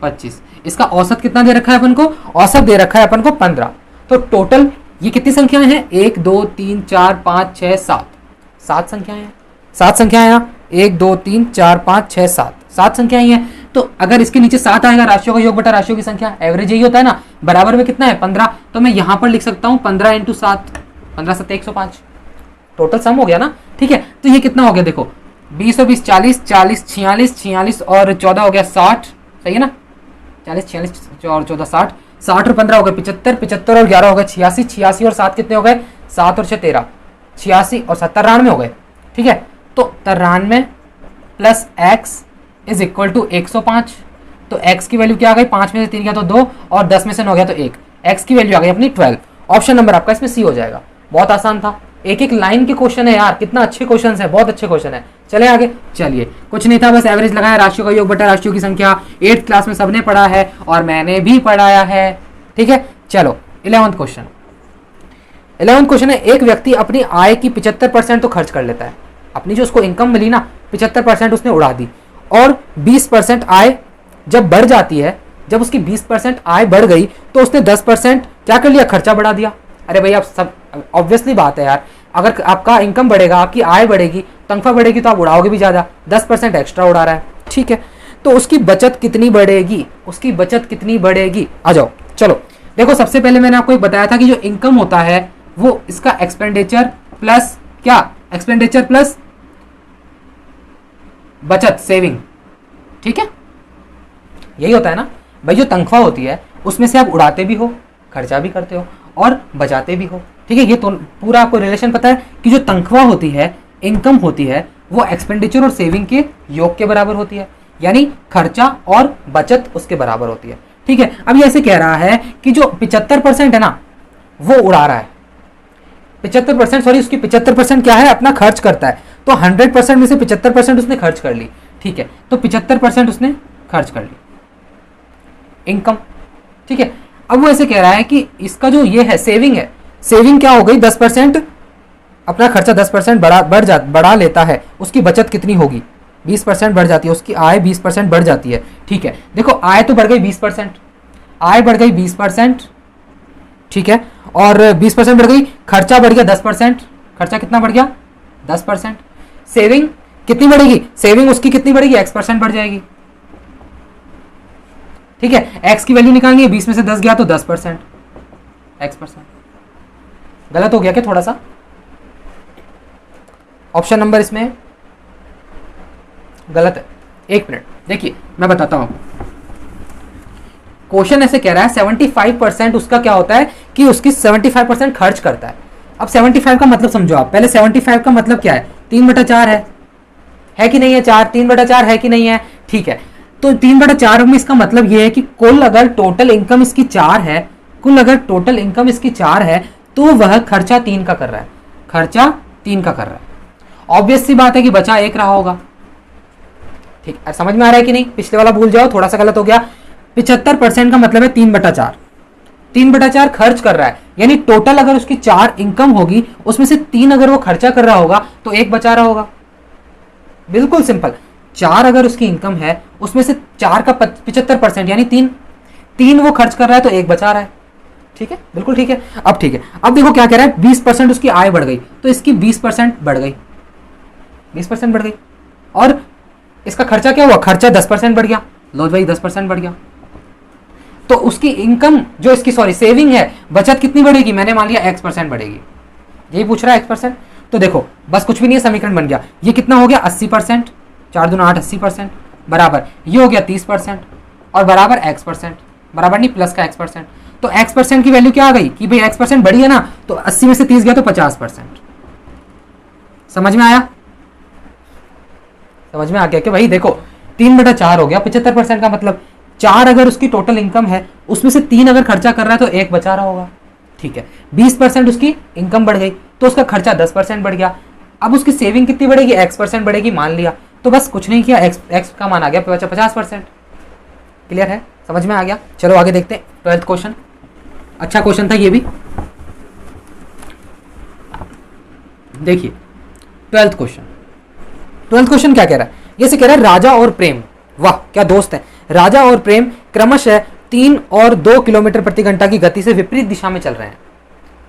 25। इसका औसत कितना दे रखा है अपन को, औसत दे रखा है अपन को 15। तो टोटल ये कितनी संख्याएं हैं, 1 2 3 4 5 6 7, 7 संख्याएं हैं। 7 संख्याएं हैं, 1 2 3 4 5 6 7, 7 संख्याएं हैं। तो अगर इसके नीचे 7 आएगा, राशियों का योग बटा राशियों की संख्या, एवरेज यही होता है ना, बराबर में कितना है, 15। तो मैं यहां पर लिख सकता हूं 15 × 7, 15 7 105, टोटल सम हो गया ना। ठीक है, तो ये कितना हो गया, देखो 20 और 20 40, 40 46, 46 और 14 हो गया 60, सही है ना, 40 46 और 14 60, 60 और 15 हो गए 75, 75 और 11 हो गए 86, 86 और 7 कितने हो गए, 7 और 6 13, 86 और 7 93 हो गए। ठीक है, तो 93 + x = 105। तो x की वैल्यू क्या आ गई, 5 में से 3 गया तो 2 और 10 में से 9 गया तो 1, x की वैल्यू आ गई अपनी 12। ऑप्शन नंबर आपका इसमें सी हो जाएगा। बहुत आसान था, एक एक लाइन के क्वेश्चन है यार, कितना अच्छे क्वेश्चन है, बहुत अच्छे क्वेश्चन है। चले आगे, चलिए कुछ नहीं था, बस एवरेज लगाया, राशियों का योग बटा राशियों की संख्या, 8th क्लास में सबने पढ़ा है और मैंने भी पढ़ाया है। ठीक है, चलो 11th क्वेश्चन। 11th क्वेश्चन है, एक व्यक्ति अपनी आय की 75% तो खर्च कर लेता है। अपनी जो उसको इनकम मिली ना, 75% उसने उड़ा दी और 20% आय जब बढ़ जाती है, जब उसकी 20% आय बढ़ गई तो उसने 10% क्या कर लिया, खर्चा बढ़ा दिया। अरे भाई आप सब ऑब्वियसली बात है यार, अगर आपका इनकम बढ़ेगा, आपकी आय बढ़ेगी, तनख्वाह बढ़ेगी तो आप उड़ाओगे भी ज़्यादा, 10% एक्स्ट्रा उड़ा रहा है, ठीक है। तो उसकी बचत कितनी बढ़ेगी, उसकी बचत कितनी बढ़ेगी, आ जाओ चलो देखो। सबसे पहले मैंने आपको एक बताया था कि जो इनकम होता है वो इसका एक्सपेंडिचर प्लस क्या, एक्सपेंडिचर प्लस बचत, सेविंग, ठीक है, यही होता है ना भाई। जो तनख्वाह होती है उसमें से आप उड़ाते भी हो, खर्चा भी करते हो और बचाते भी हो, ठीक है। ये तो पूरा आपको रिलेशन पता है कि जो तनख्वाह होती है, इनकम होती है, वो एक्सपेंडिचर और सेविंग के योग के बराबर होती है, यानी खर्चा और बचत उसके बराबर होती है, ठीक है। अब ये ऐसे कह रहा है कि जो 75% है ना वो उड़ा रहा है, 75% सॉरी उसकी 75% क्या है, अपना खर्च करता है। तो 100% में से 75% उसने खर्च कर ली, ठीक है। तो 75% उसने खर्च कर ली इनकम, ठीक है। अब वो ऐसे कह रहा है कि इसका जो ये है सेविंग है, सेविंग क्या हो गई, 10% अपना खर्चा 10% बढ़ा लेता है, उसकी बचत कितनी होगी, 20% बढ़ जाती है, उसकी आय 20% बढ़ जाती है, ठीक है। देखो आय तो बढ़ गई 20%, आय बढ़ गई 20%, ठीक है, और 20% बढ़ गई, खर्चा बढ़ गया 10%, खर्चा कितना बढ़ गया 10%। सेविंग कितनी बढ़ेगी, सेविंग उसकी कितनी बढ़ेगी, X% बढ़ जाएगी, ठीक है। एक्स की वैल्यू निकालनी है, 20 में से 10 गया तो 10%, X%। गलत हो गया क्या थोड़ा सा, ऑप्शन नंबर इसमें गलत है। एक मिनट देखिए मैं बताता हूं। क्वेश्चन ऐसे कह रहा है 75% उसका क्या होता है कि उसकी 75% खर्च करता है। अब 75 का मतलब समझो आप, पहले 75 का मतलब क्या है, 3/4 है कि नहीं है, 3/4 है कि नहीं है, ठीक है। तो 3/4 में इसका मतलब यह है कि कुल अगर टोटल इनकम इसकी 4 है, कुल अगर टोटल इनकम इसकी 4 है तो वह खर्चा 3 का कर रहा है, खर्चा 3 का कर रहा है। ऑब्वियस सी बात है कि बचा 1 रहा होगा, ठीक है। समझ में आ रहा है कि नहीं, पिछले वाला भूल जाओ, थोड़ा सा गलत हो गया। 75% का मतलब है 3/4, 3/4 खर्च कर रहा है, यानी टोटल अगर उसकी 4 इनकम होगी उसमें से 3 अगर वो खर्चा कर रहा होगा तो 1 बचा रहा होगा। बिल्कुल सिंपल, 4 अगर उसकी इनकम है उसमें से 4 का 75% यानी 3 वो खर्च कर रहा है तो 1 बचा रहा है, ठीक है, बिल्कुल ठीक है। अब ठीक है, अब देखो क्या कह रहा है, 20% उसकी आय बढ़ गई तो इसकी 20% बढ़ गई, 20% बढ़ गई, और इसका खर्चा क्या हुआ, खर्चा 10% बढ़ गया, लो भाई 10% बढ़ गया। तो उसकी इनकम जो इसकी सॉरी सेविंग है, बचत कितनी बढ़ेगी, मैंने मान लिया X% बढ़ेगी, यही पूछ रहा है X%। तो देखो बस कुछ भी नहीं है, समीकरण बन गया, ये कितना हो गया 80%, 4 दूना 8 80% बराबर ये हो गया 30% और बराबर X%, बराबर नहीं प्लस का X%। तो X% की वैल्यू क्या आ गई कि भाई X% बढ़ी है ना, तो 80 में से 30 गया तो 50%। समझ में आया, समझ में आ गया कि भाई देखो 3/4 हो गया, 75% का मतलब 4 अगर उसकी टोटल इनकम है उसमें से 3 अगर खर्चा कर रहा है तो 1 बचा रहा होगा, ठीक है। 20% उसकी इनकम बढ़ गई तो उसका खर्चा 10% बढ़ गया। अब उसकी सेविंग कितनी बढ़ेगी, X% बढ़ेगी मान लिया, तो बस कुछ नहीं किया, X का मान आ गया 50%। क्लियर है, समझ में आ गया। चलो आगे देखते हैं 12th क्वेश्चन। अच्छा क्वेश्चन था ये भी, देखिए 12th क्वेश्चन। 12th क्वेश्चन क्या कह रहा है, ये से कह रहा है राजा और प्रेम, वाह क्या दोस्त है, राजा और प्रेम क्रमशः 3 और 2 किलोमीटर प्रति घंटा की गति से विपरीत दिशा में चल रहे हैं।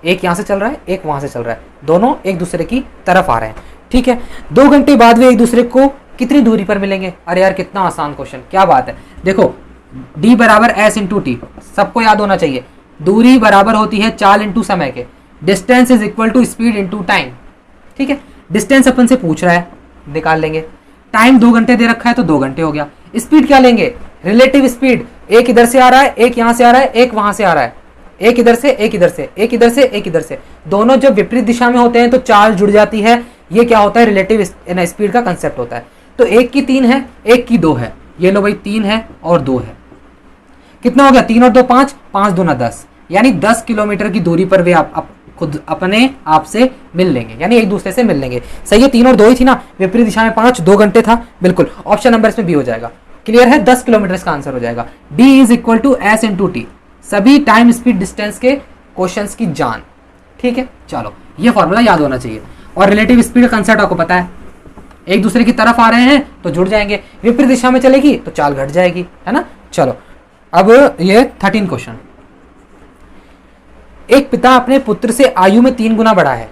एक यहां से चल रहा है, एक वहां से चल रहा है, दोनों एक दूसरे की तरफ आ रहे हैं, ठीक है। 2 घंटे बाद वे एक दूसरे को कितनी दूरी पर मिलेंगे। अरे यार कितना आसान क्वेश्चन, क्या बात है। देखो D बराबर S इंटू टी, सबको याद होना चाहिए। दूरी बराबर होती है चाल इंटू समय के, distance is equal to speed into time, ठीक है। डिस्टेंस अपन से पूछ रहा है, निकाल लेंगे। टाइम 2 घंटे दे रखा है तो 2 घंटे हो गया। स्पीड क्या लेंगे, रिलेटिव स्पीड, एक इधर से आ रहा है, एक यहां से आ रहा है, एक वहां से आ रहा है, एक इधर से एक इधर से, एक इधर से एक इधर से, दोनों जब विपरीत दिशा में होते हैं तो चाल जुड़ जाती है। ये क्या होता है, रिलेटिव स्पीड का कंसेप्ट होता है। तो एक की 3 है, एक की 2 है, ये लो भाई 3 है और 2 है, कितना हो गया 3 और 2 5, 5 दूना 10, यानी 10 किलोमीटर की दूरी पर वे आप खुद अपने आप से मिल लेंगे, यानी एक दूसरे से मिल लेंगे। सही है, 3 और 2 ही थी ना, विपरीत दिशा में 5, 2 घंटे था, बिल्कुल ऑप्शन नंबर इसमें बी हो जाएगा। क्लियर है, 10 किलोमीटर इसका आंसर हो जाएगा। D is equal to S into T, सभी टाइम स्पीड डिस्टेंस के क्वेश्चंस की जान, ठीक है। चलो ये फॉर्मूला याद होना चाहिए, और रिलेटिव स्पीड का कंसेप्ट आपको पता है, एक दूसरे की तरफ आ रहे हैं तो जुड़ जाएंगे, विपरीत दिशा में चलेगी तो चाल घट जाएगी, है ना। चलो अब ये 13 क्वेश्चन। एक पिता अपने पुत्र से आयु में 3 गुना बड़ा है,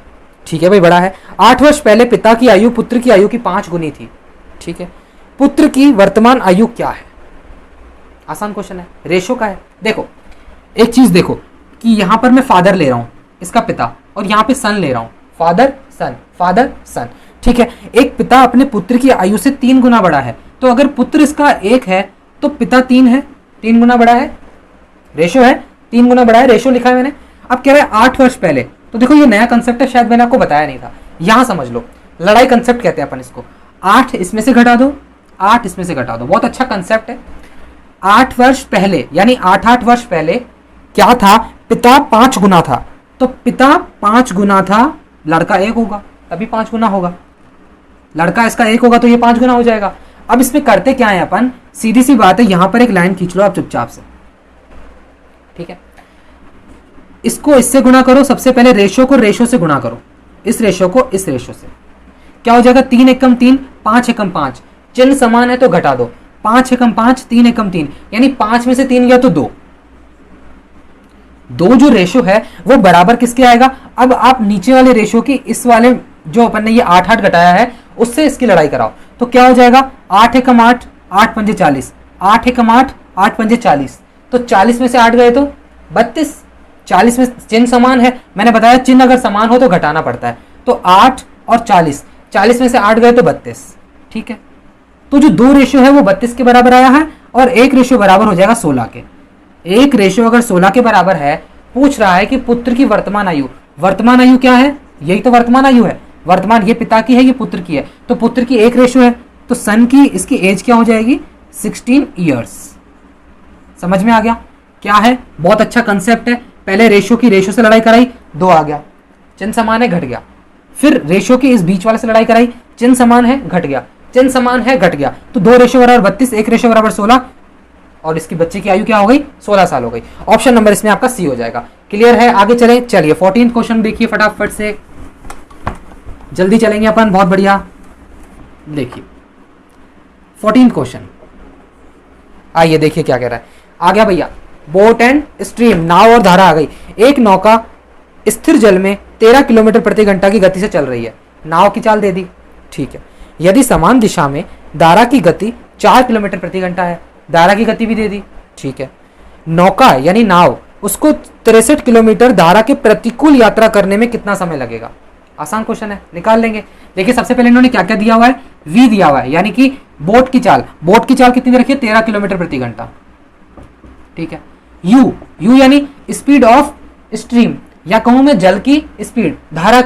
ठीक है भाई, बड़ा है। 8 वर्ष पहले पिता की आयु पुत्र की आयु की 5 गुनी थी, ठीक है। पुत्र की वर्तमान आयु क्या है? आसान क्वेश्चन है, रेशो का है। देखो एक चीज देखो कि यहां पर मैं फादर ले रहा हूं, इसका पिता, और यहां पे सन ले रहा हूं, फादर सन, ठीक है। एक पिता अपने पुत्र की आयु से 3 गुना बड़ा है, तो अगर पुत्र इसका 1 है तो पिता 3 है, 3 गुना बड़ा है, रेशो है 3 गुना बड़ा है, रेशो लिखा है मैंने। अब कह रहा है 8 वर्ष पहले, तो देखो ये नया कंसेप्ट है, शायद मैंने आपको बताया नहीं था, यहां समझ लो, लड़ाई कंसेप्ट कहते हैं अपन इसको। 8 इसमें से घटा दो, 8 इसमें से घटा दो, बहुत अच्छा कंसेप्ट है। 8 वर्ष पहले यानी 8 वर्ष पहले क्या था, पिता 5 गुना था, तो पिता 5 गुना था, लड़का 1 होगा तभी 5 गुना होगा, लड़का इसका 1 होगा तो ये 5 गुना हो जाएगा। अब इसमें करते क्या है अपन, सीधी सी बात है, यहां पर एक लाइन खींच लो आप चुपचाप से, ठीक है। इसको इससे गुणा करो, सबसे पहले रेशो को रेशो से गुणा करो, इस रेशो को इस रेशो से, क्या हो जाएगा, 3 एकम 3, 5 एकम 5, चिन्ह समान है तो घटा दो, 5 एकम 5, 3 एकम 3, यानी 5 में से 3 गया तो 2, दो जो रेशो है वो बराबर किसके आएगा। अब आप नीचे वाले रेशो की इस वाले जो अपन ने ये 8 घटाया है उससे इसकी लड़ाई कराओ, तो क्या हो जाएगा, 8 एकम 8, 8 पंजे 40, 8 एकम 8, 8 पंजे 40, तो 40 में से 8 गए तो 32, 40 में चिन्ह समान है, मैंने बताया चिन्ह अगर समान हो तो घटाना पड़ता है, तो 8 और 40, 40 में से 8 गए तो 32, ठीक है। तो जो 2 रेशो है वो 32 के बराबर आया है, और 1 रेशो बराबर हो जाएगा 16 के। 1 रेशो अगर 16 के बराबर है, पूछ रहा है कि पुत्र की वर्तमान आयु, वर्तमान आयु क्या है, यही तो वर्तमान आयु है, वर्तमान ये पिता की है ये पुत्र की है, तो पुत्र की 1 रेशो है, तो सन की इसकी एज क्या हो जाएगी, 16 ईयर्स। समझ में आ गया क्या है, बहुत अच्छा कंसेप्ट है। पहले रेशो की रेशो से लड़ाई कराई, 2 आ गया, चिन्ह समान है घट गया, फिर रेशो की इस बीच वाले से लड़ाई कराई, चिन्ह समान है घट गया, चिन्ह समान है घट गया, तो 2 रेशो बराबर 32, 1 रेशो बराबर 16, और इसकी बच्चे की आयु क्या हो गई, 16 साल हो गई। ऑप्शन नंबर इसमें आपका सी हो जाएगा। क्लियर है, आगे चले, चलिए 14 क्वेश्चन देखिए फटाफट से, जल्दी चलेंगे अपन, बहुत बढ़िया। देखिए 14 क्वेश्चन, आइए देखिए क्या कह रहा है, आ गया भैया, बोट एंड स्ट्रीम, नाव और धारा आ गई। एक नौका स्थिर जल में 13 किलोमीटर प्रति घंटा की गति से चल रही है, नाव की चाल दे दी, ठीक है। यदि समान दिशा में धारा की गति 4 किलोमीटर प्रति घंटा है, धारा की गति भी दे दी, ठीक है। नौका यानी नाव, उसको 63 किलोमीटर धारा के प्रतिकूल यात्रा करने में कितना समय लगेगा। आसान क्वेश्चन है, निकाल लेंगे। देखिए सबसे पहले इन्होंने क्या क्या दिया हुआ है, v दिया हुआ है, यानी कि बोट की चाल, बोट की चाल कितनी रखी है, 13 किलोमीटर प्रति घंटा, ठीक है। u यानी स्पीड ऑफ स्ट्रीम, या कहूं मैं जल की स्पीड, धारा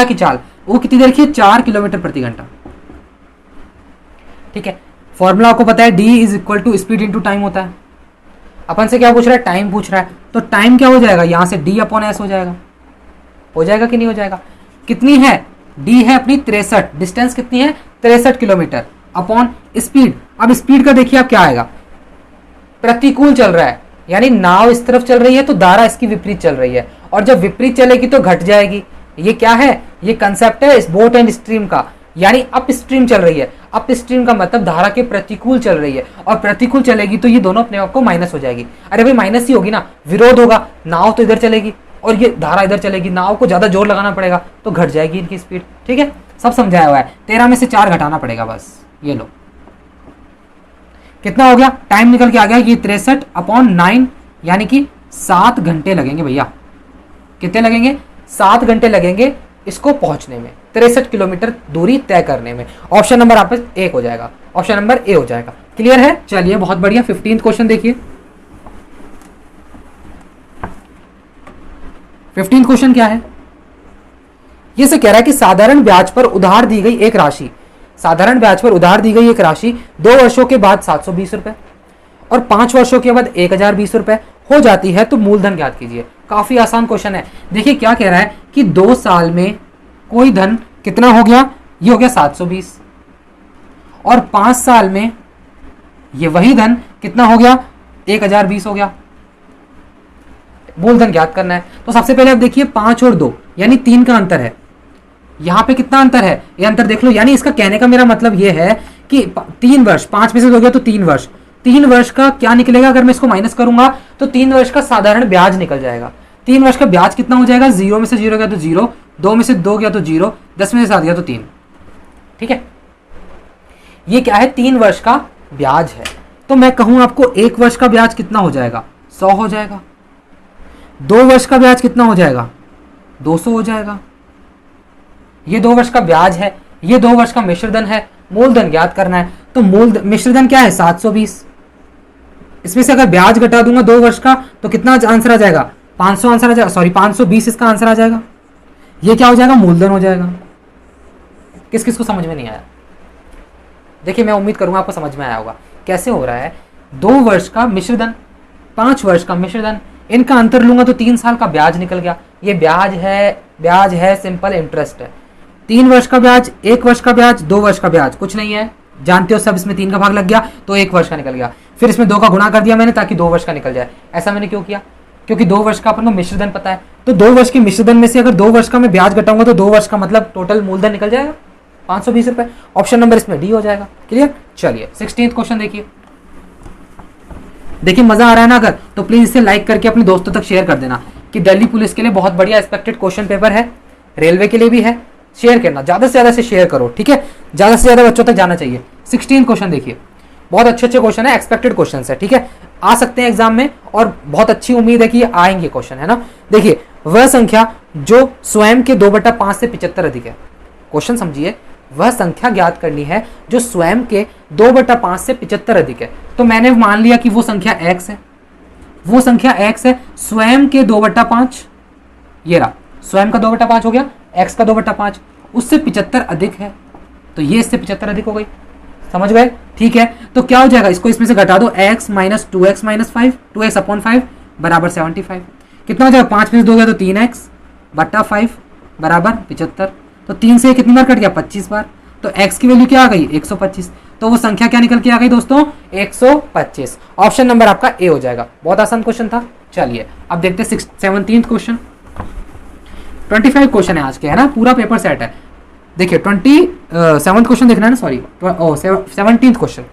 की चाल, वो कितनी देर रखी है, 4 किलोमीटर प्रति घंटा, ठीक है। फॉर्मूला आपको पता है, d is equal to speed into time होता है। अपन से क्या पूछ रहा है, टाइम पूछ रहा है, तो टाइम क्या हो जाएगा, यहां से d अपॉन s हो जाएगा कि नहीं हो जाएगा। कितनी है, d है अपनी 63, डिस्टेंस कितनी है 63 किलोमीटर, अपॉन स्पीड। अब स्पीड का देखिए आप क्या आएगा, प्रतिकूल चल रहा है, यानी नाव इस तरफ चल रही है तो धारा इसकी विपरीत चल रही है, और जब विपरीत चलेगी तो घट जाएगी। ये क्या है, ये कंसेप्ट है इस बोट एंड स्ट्रीम का, यानी अप स्ट्रीम चल रही है, अप स्ट्रीम का मतलब धारा के प्रतिकूल चल रही है, और प्रतिकूल चलेगी तो ये दोनों अपने आप को माइनस हो जाएगी। अरे भाई माइनस ही होगी ना, विरोध होगा, नाव तो इधर चलेगी और ये धारा इधर चलेगी, नाव को ज्यादा जोर लगाना पड़ेगा तो घट जाएगी इनकी स्पीड, ठीक है। सब समझाया हुआ है, 13 में से 4 घटाना पड़ेगा बस, ये लो कितना हो गया, टाइम निकल के आ गया ये 63 अपॉन 9, यानी कि 7 घंटे लगेंगे भैया। कितने लगेंगे, 7 घंटे लगेंगे इसको पहुंचने में, 63 किलोमीटर दूरी तय करने में। ऑप्शन नंबर आप एक हो जाएगा, ऑप्शन नंबर ए हो जाएगा। क्लियर है, चलिए बहुत बढ़िया। 15th क्वेश्चन देखिए, 15th क्वेश्चन क्या है, ये से कह रहा है कि साधारण ब्याज पर उधार दी गई एक राशि, साधारण ब्याज पर उधार दी गई एक राशि 2 वर्षों के बाद 720 रुपए और 5 वर्षों के बाद 1020 रुपए हो जाती है, तो मूलधन ज्ञात कीजिए। काफी आसान क्वेश्चन है। देखिए क्या कह रहा है कि 2 साल में कोई धन कितना हो गया, ये हो गया 720, और 5 साल में ये वही धन कितना हो गया, 1020 हो गया। मूलधन ज्ञात करना है, तो सबसे पहले आप देखिए 5 और 2 यानी 3 का अंतर है, यहाँ पे कितना अंतर है, ये अंतर देख लो। यानी इसका कहने का मेरा मतलब ये है कि 3 वर्ष, 5 में से 2 गया तो 3 वर्ष, 3 वर्ष का क्या निकलेगा, अगर मैं इसको माइनस करूंगा तो 3 वर्ष का साधारण ब्याज निकल जाएगा। 3 वर्ष का ब्याज कितना हो जाएगा, 0 में से 0 गया तो 0, 2 में से 2 गया तो 0, 10 में से 7 गया तो 3। ठीक है, ये क्या है, 3 वर्ष का ब्याज है। तो मैं कहूं आपको 1 वर्ष का ब्याज कितना हो जाएगा, 100 हो जाएगा। 2 वर्ष का ब्याज कितना हो जाएगा, 200 हो जाएगा। ये 2 वर्ष का ब्याज है, ये 2 वर्ष का मिश्रधन है, मूलधन ज्ञात करना है। तो मिश्रधन क्या है, 720। इसमें से अगर ब्याज घटा दूंगा 2 वर्ष का तो कितना आंसर आ जाएगा, 500 आंसर आ जाएगा, सॉरी 520 इसका आंसर आ जाएगा। ये क्या हो जाएगा, मूलधन हो जाएगा। किस किस को समझ में नहीं आया, देखिए मैं उम्मीद करूंगा आपको समझ में आया होगा कैसे हो रहा है। 2 वर्ष का मिश्रधन, 5 वर्ष का मिश्रधन, इनका अंतर लूंगा तो 3 साल का ब्याज निकल गया। ये ब्याज है, सिंपल इंटरेस्ट है। 3 वर्ष का ब्याज, 1 वर्ष का ब्याज, 2 वर्ष का ब्याज कुछ नहीं है, जानते हो सब। इसमें 3 का भाग लग गया तो 1 वर्ष का निकल गया। फिर इसमें 2 का गुणा कर दिया मैंने ताकि 2 वर्ष का निकल जाए। ऐसा मैंने क्यों किया, क्योंकि 2 वर्ष का अपन को मिश्रधन पता है। तो 2 वर्ष के मिश्रधन में से अगर 2 वर्ष का मैं ब्याज घटाऊंगा तो 2 वर्ष का मतलब टोटल मूलधन निकल जाएगा 520 रुपए। ऑप्शन नंबर इसमें डी हो जाएगा। क्लियर। चलिए 16th क्वेश्चन देखिए। देखिए मजा आ रहा है ना, अगर तो प्लीज इसे लाइक करके अपने दोस्तों तक शेयर कर देना कि दिल्ली पुलिस के लिए बहुत बढ़िया एक्सपेक्टेड क्वेश्चन पेपर है, रेलवे के लिए भी है। शेयर करना, ज्यादा से ज्यादा से शेयर करो, ठीक है, ज्यादा से ज्यादा बच्चों तक जाना चाहिए। 16 क्वेश्चन देखिए, बहुत अच्छे अच्छे क्वेश्चन है, एक्सपेक्टेड क्वेश्चन है, ठीक है, आ सकते हैं एग्जाम में और बहुत अच्छी उम्मीद है कि आएंगे क्वेश्चन, है ना। देखिए वह संख्या जो स्वयं के 2/5 से 75 अधिक है। क्वेश्चन समझिए, वह संख्या ज्ञात करनी है जो स्वयं के 2/5 से 75 अधिक है। तो मैंने मान लिया कि वो संख्या x है, वो संख्या x है, स्वयं के 2/5, ये रहा स्वयं का 2/5 हो गया, x का 2/5, उससे 75 अधिक है, तो ये इससे 75 अधिक हो गई। समझ गए, ठीक है। तो क्या हो जाएगा, इसको इसमें से घटा दो, x minus 2x minus 5, 2x/5 बराबर 75। कितना हो जाएगा, 5 में से 2 गया तो 3x बटा 5 बराबर 75। तो 3 से कितनी बार कट गया, 25 बार। तो x की वैल्यू क्या आ गई, 125। तो वो संख्या क्या निकल के आ गई दोस्तों, 125। ऑप्शन नंबर आपका ए हो जाएगा। बहुत आसान क्वेश्चन था। चलिए अब देखते हैं 17th क्वेश्चन। 25 क्वेश्चन है आज के, है ना, पूरा पेपर सेट है। देखिए 27th क्वेश्चन देखना है ना, सॉरी 17th क्वेश्चन।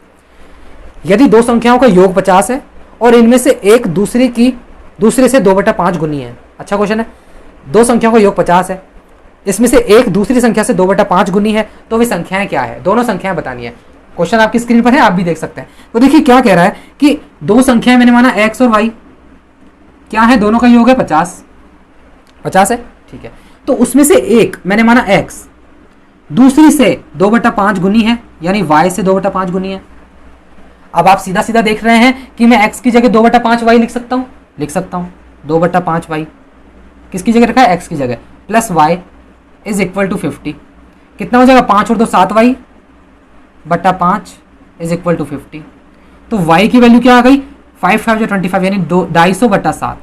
यदि दो संख्याओं का योग 50 है और इनमें से एक दूसरे से 2/5 गुनी है। अच्छा क्वेश्चन है, दो संख्याओं का योग 50 है, इसमें से एक दूसरी संख्या से 2/5 गुनी है, तो वे संख्याएं क्या है, दोनों संख्याएं बतानी है। क्वेश्चन आपकी स्क्रीन पर है, आप भी देख सकते हैं। तो देखिए क्या कह रहा है कि दो संख्याएं मैंने माना x और y, क्या है, दोनों का योग है 50 है, ठीक है। तो उसमें से एक मैंने माना x, दूसरी से 2/5 गुनी है, यानी y से 2/5 गुनी है। अब आप सीधा सीधा देख रहे हैं कि मैं x की जगह 2/5 y लिख सकता हूं, 2/5 y किसकी जगह रखा है, x की जगह, plus y is equal to 50। कितना हो जाएगा, 5 और 2 7y बटा 5 इज इक्वल टू 50। तो y की वैल्यू क्या आ गई, 5 5 25, यानी 250/7।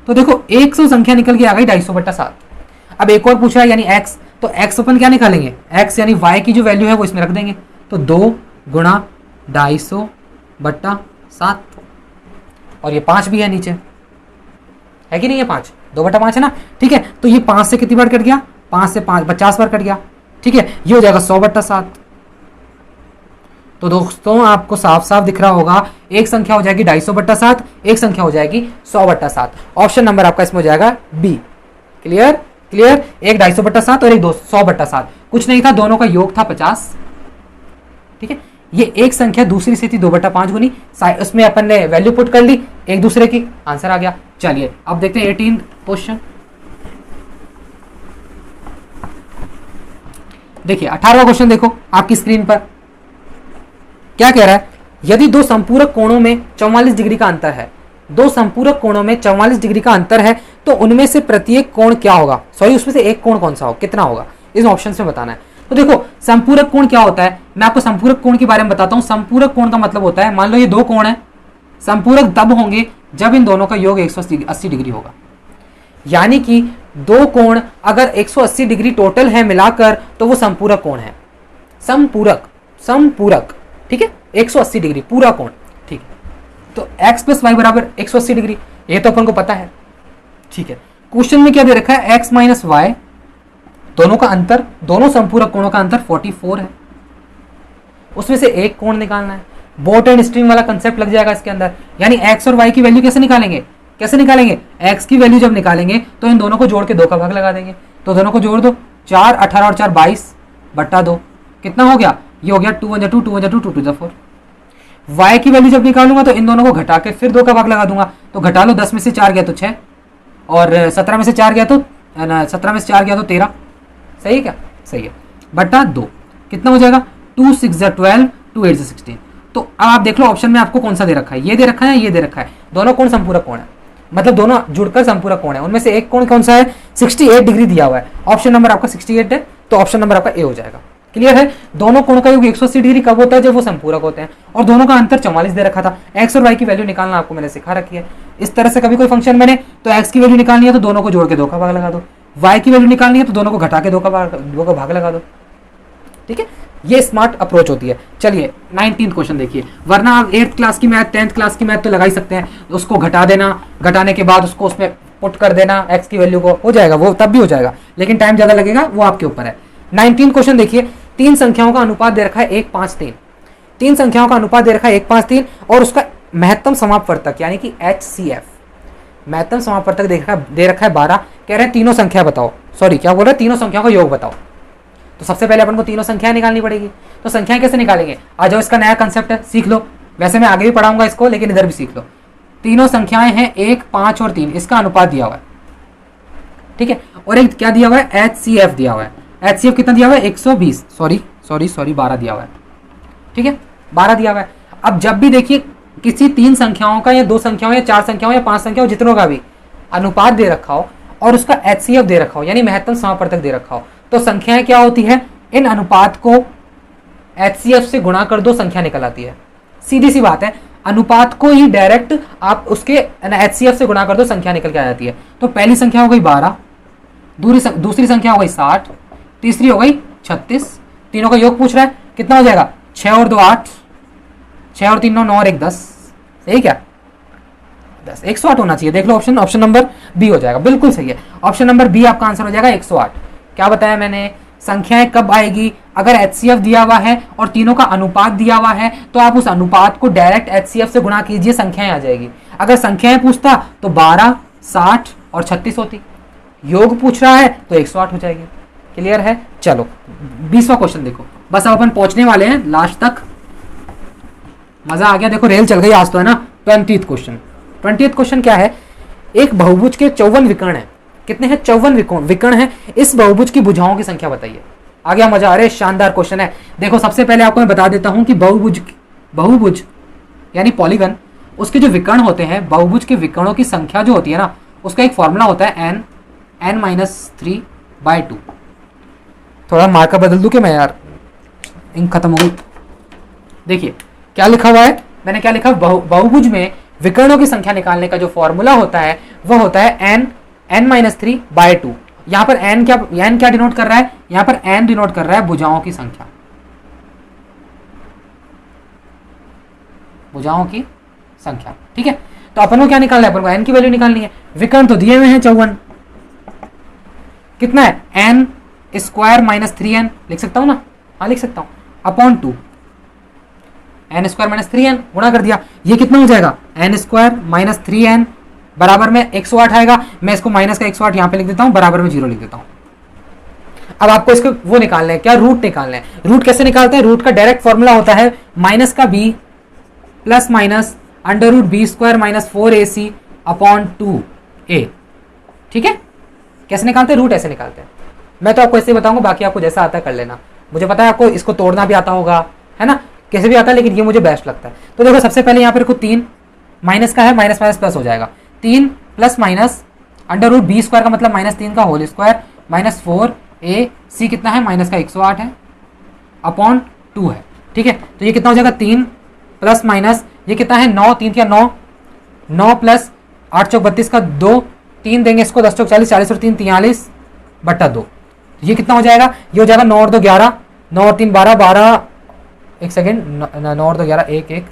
तो देखो 100 संख्या निकल के आ गई 250/7। अब एक और पूछ रहा है यानी x, तो x अपन क्या निकालेंगे, x यानी y की जो वैल्यू है वो इसमें रख देंगे। तो 2 गुणा 250/7, और ये 5 भी है नीचे, है कि नहीं, ये 5 2/5 है ना, ठीक है। तो ये 5 से कितनी बार कट गया, 5 से 5 50 बार कट गया, ठीक है। ये हो जाएगा 100/7। तो दोस्तों आपको साफ साफ दिख रहा होगा, एक संख्या हो जाएगी 250/7, एक संख्या हो जाएगी 100/7। ऑप्शन नंबर आपका इसमें हो जाएगा बी। क्लियर, एक 250/7 और एक 100/7, कुछ नहीं था, दोनों का योग था 50, ठीक है। ये एक संख्या दूसरी से थी 2/5 गुनी, उसमें अपन ने वैल्यू पुट कर ली एक दूसरे की, आंसर आ गया। चलिए अब देखते हैं 18 क्वेश्चन। देखिए 18वां क्वेश्चन देखो आपकी स्क्रीन पर, क्या कह रहा है, यदि दो संपूरक कोणों में 44 डिग्री का अंतर है, दो संपूरक कोणों में 44 डिग्री का अंतर है, तो उनमें से प्रत्येक कोण क्या होगा, सॉरी उसमें से एक कोण कौन सा हो, कितना होगा, इस ऑप्शन में बताना है। तो देखो संपूरक कोण क्या होता है, मैं आपको संपूरक कोण के बारे में बताता हूं। संपूरक कोण का मतलब होता है, मान लो ये दो कोण है, संपूरक तब होंगे जब इन दोनों का योग 180 डिग्री होगा। यानी कि दो कोण अगर 180 डिग्री टोटल है मिलाकर, तो वो संपूरक कोण है, संपूरक, ठीक है, 180 डिग्री पूरा कोण, ठीक है। तो x + y बराबर 180 डिग्री, ये तो अपन को पता है, ठीक है। क्वेश्चन में क्या दे रखा है, x - y दोनों का अंतर, दोनों संपूरक कोणों का अंतर 44 है, उसमें से एक कोण निकालना है। बोट एंड स्ट्रिंग वाला कंसेप्ट लग जाएगा इसके अंदर। यानी x और y की वैल्यू कैसे निकालेंगे, कैसे निकालेंगे, x की वैल्यू जब निकालेंगे तो इन दोनों को जोड़ के 2 का भाग लगा देंगे। तो दोनों को जोड़ दो, 4 18 और 4 22 बट्टा 2, कितना हो गया, ये हो गया 2 1 2 2 1 2 2 2 4। y की वैल्यू जब निकालूंगा तो इन दोनों को घटा के फिर 2 का भाग लगा दूंगा। तो घटा लो, 10 में से 4 गया तो 6 और 17 में से 4 गया तो 17 में से 4 गया तो 13। सही है क्या, सही है, बटा 2 कितना हो जाएगा, 2 6 12 2 8 16। तो अब आप देख लो ऑप्शन में आपको कौन सा दे रखा है, ये दे रखा है, ये दे रखा है, दोनों कोण संपूरक कोण है, मतलब दोनों जुड़कर संपूरक कोण है। उनमें से एक कोण कौन सा है, 68 डिग्री दिया हुआ है, ऑप्शन नंबर आपका 68 है, तो ऑप्शन नंबर आपका ए हो जाएगा। क्लियर है, दोनों कोण का योग 180 डिग्री कब होता है, जब वो संपूरक होते हैं, और दोनों का अंतर 44 दे रखा था। एक्स और वाई की वैल्यू निकालना आपको मैंने सिखा रखी है। इस तरह से कभी कोई फंक्शन बने तो एक्स की वैल्यू निकालनी है तो दोनों को जोड़ के 2 का भाग लगा दो, वाई की वैल्यू निकालनी है तो दोनों को घटा के 2 का भाग लगा दो। ठीक है, ये स्मार्ट अप्रोच होती है। चलिए 19th क्वेश्चन देखिए, वरना आप 8th क्लास की मैथ 10th क्लास की मैथ तो लगा ही सकते हैं, उसको घटा देना, घटाने के बाद उसको उसमें पुट कर देना एक्स की वैल्यू को, हो जाएगा वो, तब भी हो जाएगा, लेकिन टाइम ज्यादा लगेगा, वो आपके ऊपर है। 19th क्वेश्चन देखिए, 3 संख्याओं का अनुपात दे रखा है 1 5 3, 3 संख्याओं का अनुपात दे रखा है 1 5 3 और उसका महत्तम समापवर्तक यानी कि HCF, महत्तम समापवर्तक दे रखा है 12। कह रहे हैं तीनों संख्या बताओ, सॉरी क्या बोल रहे हैं, तीनों संख्याओं का योग बताओ। तो सबसे पहले अपन को तीनों संख्याएं निकालनी पड़ेगी। तो संख्याएं कैसे निकालेंगे, आ जाओ, इसका नया कंसेप्ट है, सीख लो। वैसे मैं आगे भी पढ़ाऊंगा इसको, लेकिन इधर भी सीख लो। तीनों संख्याएं हैं 1 5 और 3, इसका अनुपात दिया हुआ है, ठीक है। और एक क्या दिया हुआ है, HCF दिया हुआ है। HCF कितना दिया हुआ है, 120, सॉरी 12 दिया हुआ है, ठीक है, 12 दिया हुआ है। अब जब भी देखिए किसी 3 संख्याओं का या 2 संख्याओं या 4 संख्याओं या 5 संख्याओं, जितनों का भी अनुपात दे रखा हो और उसका HCF दे रखा हो यानी महत्तम समापवर्तक दे रखा हो, तो संख्याएं क्या होती है, इन अनुपात को HCF से गुणा कर दो, संख्या निकल आती है। सीधी सी बात है, अनुपात को ही डायरेक्ट आप उसके HCF से गुणा कर दो, संख्या निकल के आ जाती है। तो पहली संख्या हो गई 12, दूसरी संख्या हो गई 60, तीसरी हो गई 36, तीनों का योग पूछ रहा है, कितना हो जाएगा, 6 और 2 8, 6 और 3 9 9 और 1 10, सही क्या, 10, 108 होना चाहिए। देख लो ऑप्शन नंबर बी हो जाएगा, बिल्कुल सही है, ऑप्शन नंबर बी आपका आंसर हो जाएगा 108। क्या बताया मैंने, संख्याएं कब आएगी, अगर HCF दिया हुआ है और तीनों का अनुपात दिया हुआ है तो आप उस अनुपात को डायरेक्ट HCF से गुणा कीजिए, संख्याएं आ जाएगी। अगर संख्याएं पूछता तो 12 60 और 36 होती, योग पूछ रहा है तो 108 हो जाएगी। क्लियर है, चलो 20वां क्वेश्चन देखो, बस अब अपन पहुंचने वाले हैं लास्ट तक, मजा आ गया, देखो रेल चल गई आज तो, है ना। 20th क्वेश्चन क्या है, एक बहुभुज के 54 विकर्ण है, कितने हैं, 54 विकर्ण है, इस बहुभुज की भुजाओं की संख्या बताइए। आ गया मजा, अरे शानदार क्वेश्चन है। देखो सबसे पहले आपको मैं बता देता हूं कि बहुभुज यानी पॉलीगन, उसके जो विकर्ण होते हैं, बहुभुज के विकर्णों की संख्या जो होती है ना, उसका एक फॉर्मूला होता है n-3/2। थोड़ा मार्कर बदल दूं कि मैं, यार इंक खत्म हो गई। देखिए क्या लिखा हुआ है, मैंने क्या लिखा, बहुभुज में विकर्णों की संख्या निकालने का जो फॉर्मूला होता है वह होता है n-3/2। यहां पर n क्या डिनोट कर रहा है, यहां पर n डिनोट कर रहा है भुजाओं की संख्या, भुजाओं की संख्या, ठीक है। तो अपन को क्या निकालना है, अपन को n की वैल्यू निकालनी है। विकर्ण तो दिए हुए हैं 54, कितना है, n² - 3n, लिख सकता हूं ना, हाँ लिख सकता हूं, अपॉन 2, n² - 3n गुणा कर दिया, ये कितना हो जाएगा, n² - 3n बराबर में 108 आएगा। मैं इसको माइनस का 108 यहाँ पे लिख देता हूँ, बराबर में 0 लिख देता हूँ। अब आपको इसको वो निकालना है, क्या, रूट निकालना है। रूट कैसे निकालते हैं, रूट का डायरेक्ट फॉर्मूला होता है माइनस का b plus minus √b² - 4ac upon 2a, ठीक है। कैसे निकालते हैं, रूट ऐसे निकालते हैं। मैं तो आपको ऐसे बताऊंगा, बाकी आपको जैसा आता है कर लेना। मुझे पता है आपको इसको तोड़ना भी आता होगा, है ना, कैसे भी आता है, लेकिन ये मुझे बेस्ट लगता है। तो देखो सबसे पहले यहाँ पर 3 माइनस का है, माइनस माइनस प्लस हो जाएगा, 3 प्लस माइनस √b² का मतलब -3 का होल स्क्वायर माइनस 4ac कितना है, माइनस का 108 है अपॉन 2 है, ठीक है। तो ये कितना हो जाएगा, 3 प्लस माइनस ये कितना है, 9, 3 क्या 9, 9 प्लस 8 चौक 32 का 2, 3 देंगे इसको, 10 चौक 40, 40 और 3 43 बट्टा 2। ये कितना हो जाएगा, ये हो जाएगा 9 और 2 11, 9 और 3 12, 12 एक सेकेंड, 9 और 2 11, 1 1,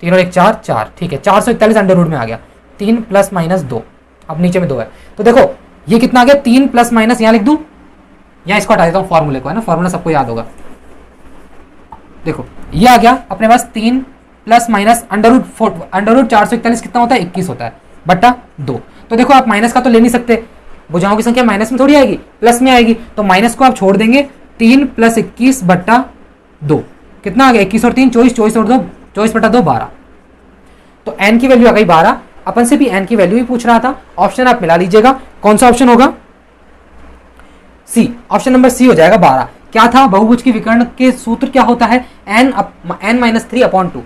3 और 1 4 4, ठीक है, 441 अंडर रूट में आ गया। 3 प्लस माइनस 2, अब नीचे में 2 है, तो देखो ये कितना आ गया, 3 प्लस माइनस यहाँ लिख दूं, या इसको हटा देता हूँ फॉर्मूले को, है ना, फॉर्मूला सबको याद होगा। देखो ये आ गया अपने पास 3 प्लस माइनस अंडर रूट 441 कितना होता है 21 होता है बट्टा 2। तो देखो आप माइनस का तो ले नहीं सकते, भुजाओं की संख्या माइनस में थोड़ी आएगी, प्लस में आएगी, तो माइनस को आप छोड़ देंगे। 3 प्लस 21 बट्टा 2 कितना आ गया 21 और 3 24, 24 और 2 24 बट्टा 2 12। तो n की वैल्यू आ गई 12। अपन से भी n की वैल्यू ही पूछ रहा था, ऑप्शन आप मिला लीजिएगा। कौन सा ऑप्शन होगा? सी, ऑप्शन नंबर सी हो जाएगा 12। क्या था? बहुभुज की विकर्ण के सूत्र क्या होता है? n minus 3 upon 2,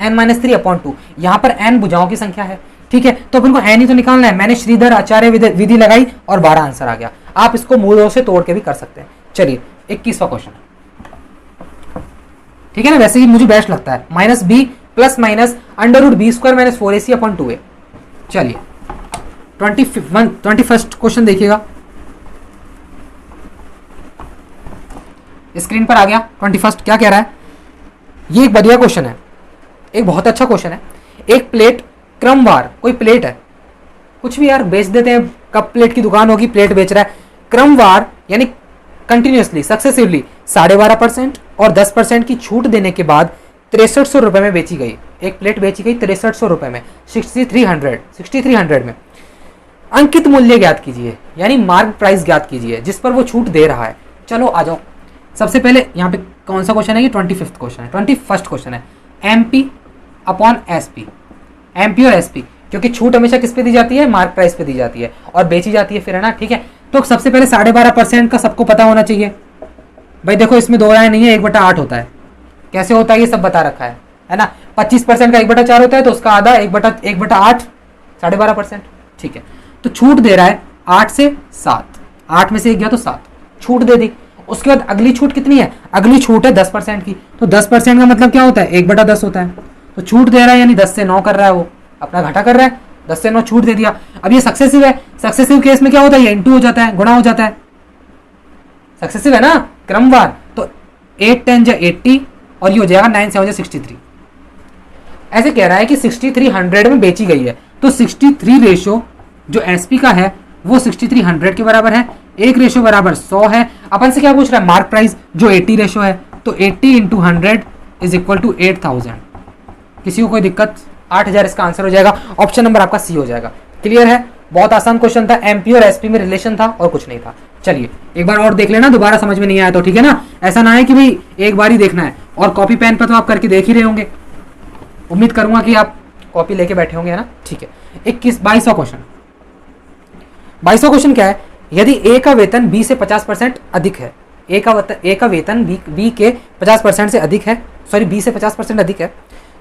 n minus 3 upon 2। यहाँ पर n भुजाओं की संख्या है, ठीक है, तो अपन को n ही तो निकालना है। मैंने श्रीधर आचार्य विधि लगाई और 12 आंसर आ गया। आप इसको मूलों से तोड़ के भी कर सकते हैं। चलिए 21वां क्वेश्चन, ठीक है ना, वैसे ही मुझे बेस्ट लगता है। Minus B plus minus under root B square minus 4ac upon 2a। चलिए 21st क्वेश्चन देखिएगा, स्क्रीन पर आ गया। 21st क्या कह रहा है? ये एक बढ़िया क्वेश्चन है, एक बहुत अच्छा क्वेश्चन है। एक प्लेट क्रमवार, कोई प्लेट है, कुछ भी यार बेच देते हैं, कप प्लेट की दुकान होगी, प्लेट बेच रहा है, क्रमवार यानी कंटिन्यूसली सक्सेसिवली 12.5% और 10% की छूट देने के बाद 6300 रुपये में बेची गई। एक प्लेट बेची गई 6300 रुपये में, 6300 में। अंकित मूल्य ज्ञात कीजिए, यानी मार्क प्राइस ज्ञात कीजिए जिस पर वो छूट दे रहा है। चलो आ जाओ, सबसे पहले यहाँ पे कौन सा क्वेश्चन है? ये 25th क्वेश्चन है, 21st क्वेश्चन है। MP अपॉन SP, MP और SP, क्योंकि छूट हमेशा किस पे दी जाती है? मार्क प्राइस पे दी जाती है और बेची जाती है फिर, है ना, ठीक है। तो सबसे पहले 12.5% का सबको पता होना चाहिए भाई। देखो इसमें 2 राय नहीं है, 1/8 होता है। कैसे होता है ये सब बता रखा है ना। 25% का 1/4 होता है, तो उसका आधा 1/8 12.5%, ठीक है। तो छूट दे रहा है 8 से 7, 8 में से 1 गया तो 7 छूट दे दी। उसके बाद अगली छूट कितनी है? अगली छूट है 10% की। तो 10% का मतलब क्या होता है? 1/10 होता है। तो छूट दे रहा है यानी 10 से 9 कर रहा है, वो अपना घाटा कर रहा है, 10 से 9 छूट दे दिया। अब ये सक्सेसिव है, सक्सेसिव केस में क्या होता है? ये इंटू हो जाता है, गुणा हो जाता है। सक्सेसिव है ना, क्रमवार, तो 8 10 जा 80 और ये हो जाएगा 9 7 जा 63। ऐसे कह रहा है कि 6300 में बेची गई है, तो 63 रेशो जो SP का है वो 6300 के बराबर है। 1 रेशो बराबर 100 है। अपन से क्या पूछ रहा है? मार्क प्राइस, जो 80 रेशो है, तो 80 इंटू 100 इज इक्वल टू 8000। किसी को कोई दिक्कत? 8000 इसका आंसर हो जाएगा। ऑप्शन नंबर आपका सी हो जाएगा। क्लियर है? बहुत आसान क्वेश्चन था, MP और SP में रिलेशन था और कुछ नहीं था। चलिए एक बार और देख लेना, दोबारा समझ में नहीं आया तो, ठीक है ना। ऐसा ना है कि भाई एक बार ही देखना है, और कॉपी पेन पर तो आप करके देख ही रहे होंगे, उम्मीद करूंगा कि आप कॉपी लेके बैठे होंगे, है ना, ठीक है। 22वां क्वेश्चन, 22वां क्वेश्चन क्या है? यदि A का वेतन B से 50% अधिक है, A का वेतन B के 50% से अधिक है, सॉरी B से 50% अधिक है,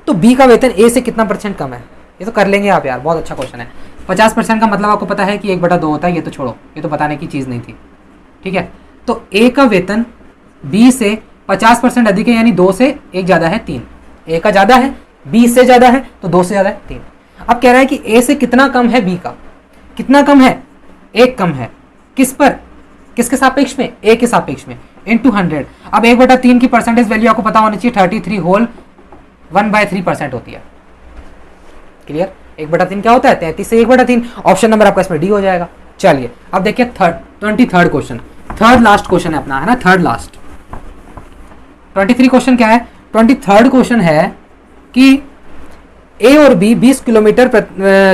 तो B का वेतन A से कितना % कम है? ये तो कर लेंगे आप यार, बहुत अच्छा क्वेश्चन है। 50% का मतलब आपको पता है कि 1/2 होता है, ये तो छोड़ो, ये तो बताने की चीज़ नहीं थी, ठीक है। तो A का वेतन B से 50% अधिक है, यानी 2 से 1 ज़्यादा है 3। A का ज़्यादा है, B से ज़्यादा है, तो 2 से ज़्यादा है 3। अब कह रहा है कि A से कितना कम है B का? कितना कम है? 1 कम है। किस पर? किसके सापेक्ष में? A के सापेक्ष में, इंटू 100। अब 1/3 की परसेंटेज वैल्यू आपको पता होनी चाहिए, 33 होल 1/3% होती है। क्लियर? 1/3 क्या होता है? 33 से 1/3। ऑप्शन नंबर आपका इसमें डी हो जाएगा। चलिए अब देखिए 23rd question, third last question है अपना, है ना, थर्ड लास्ट। 23 क्वेश्चन क्या है? 23rd क्वेश्चन है कि A और B 20 किलोमीटर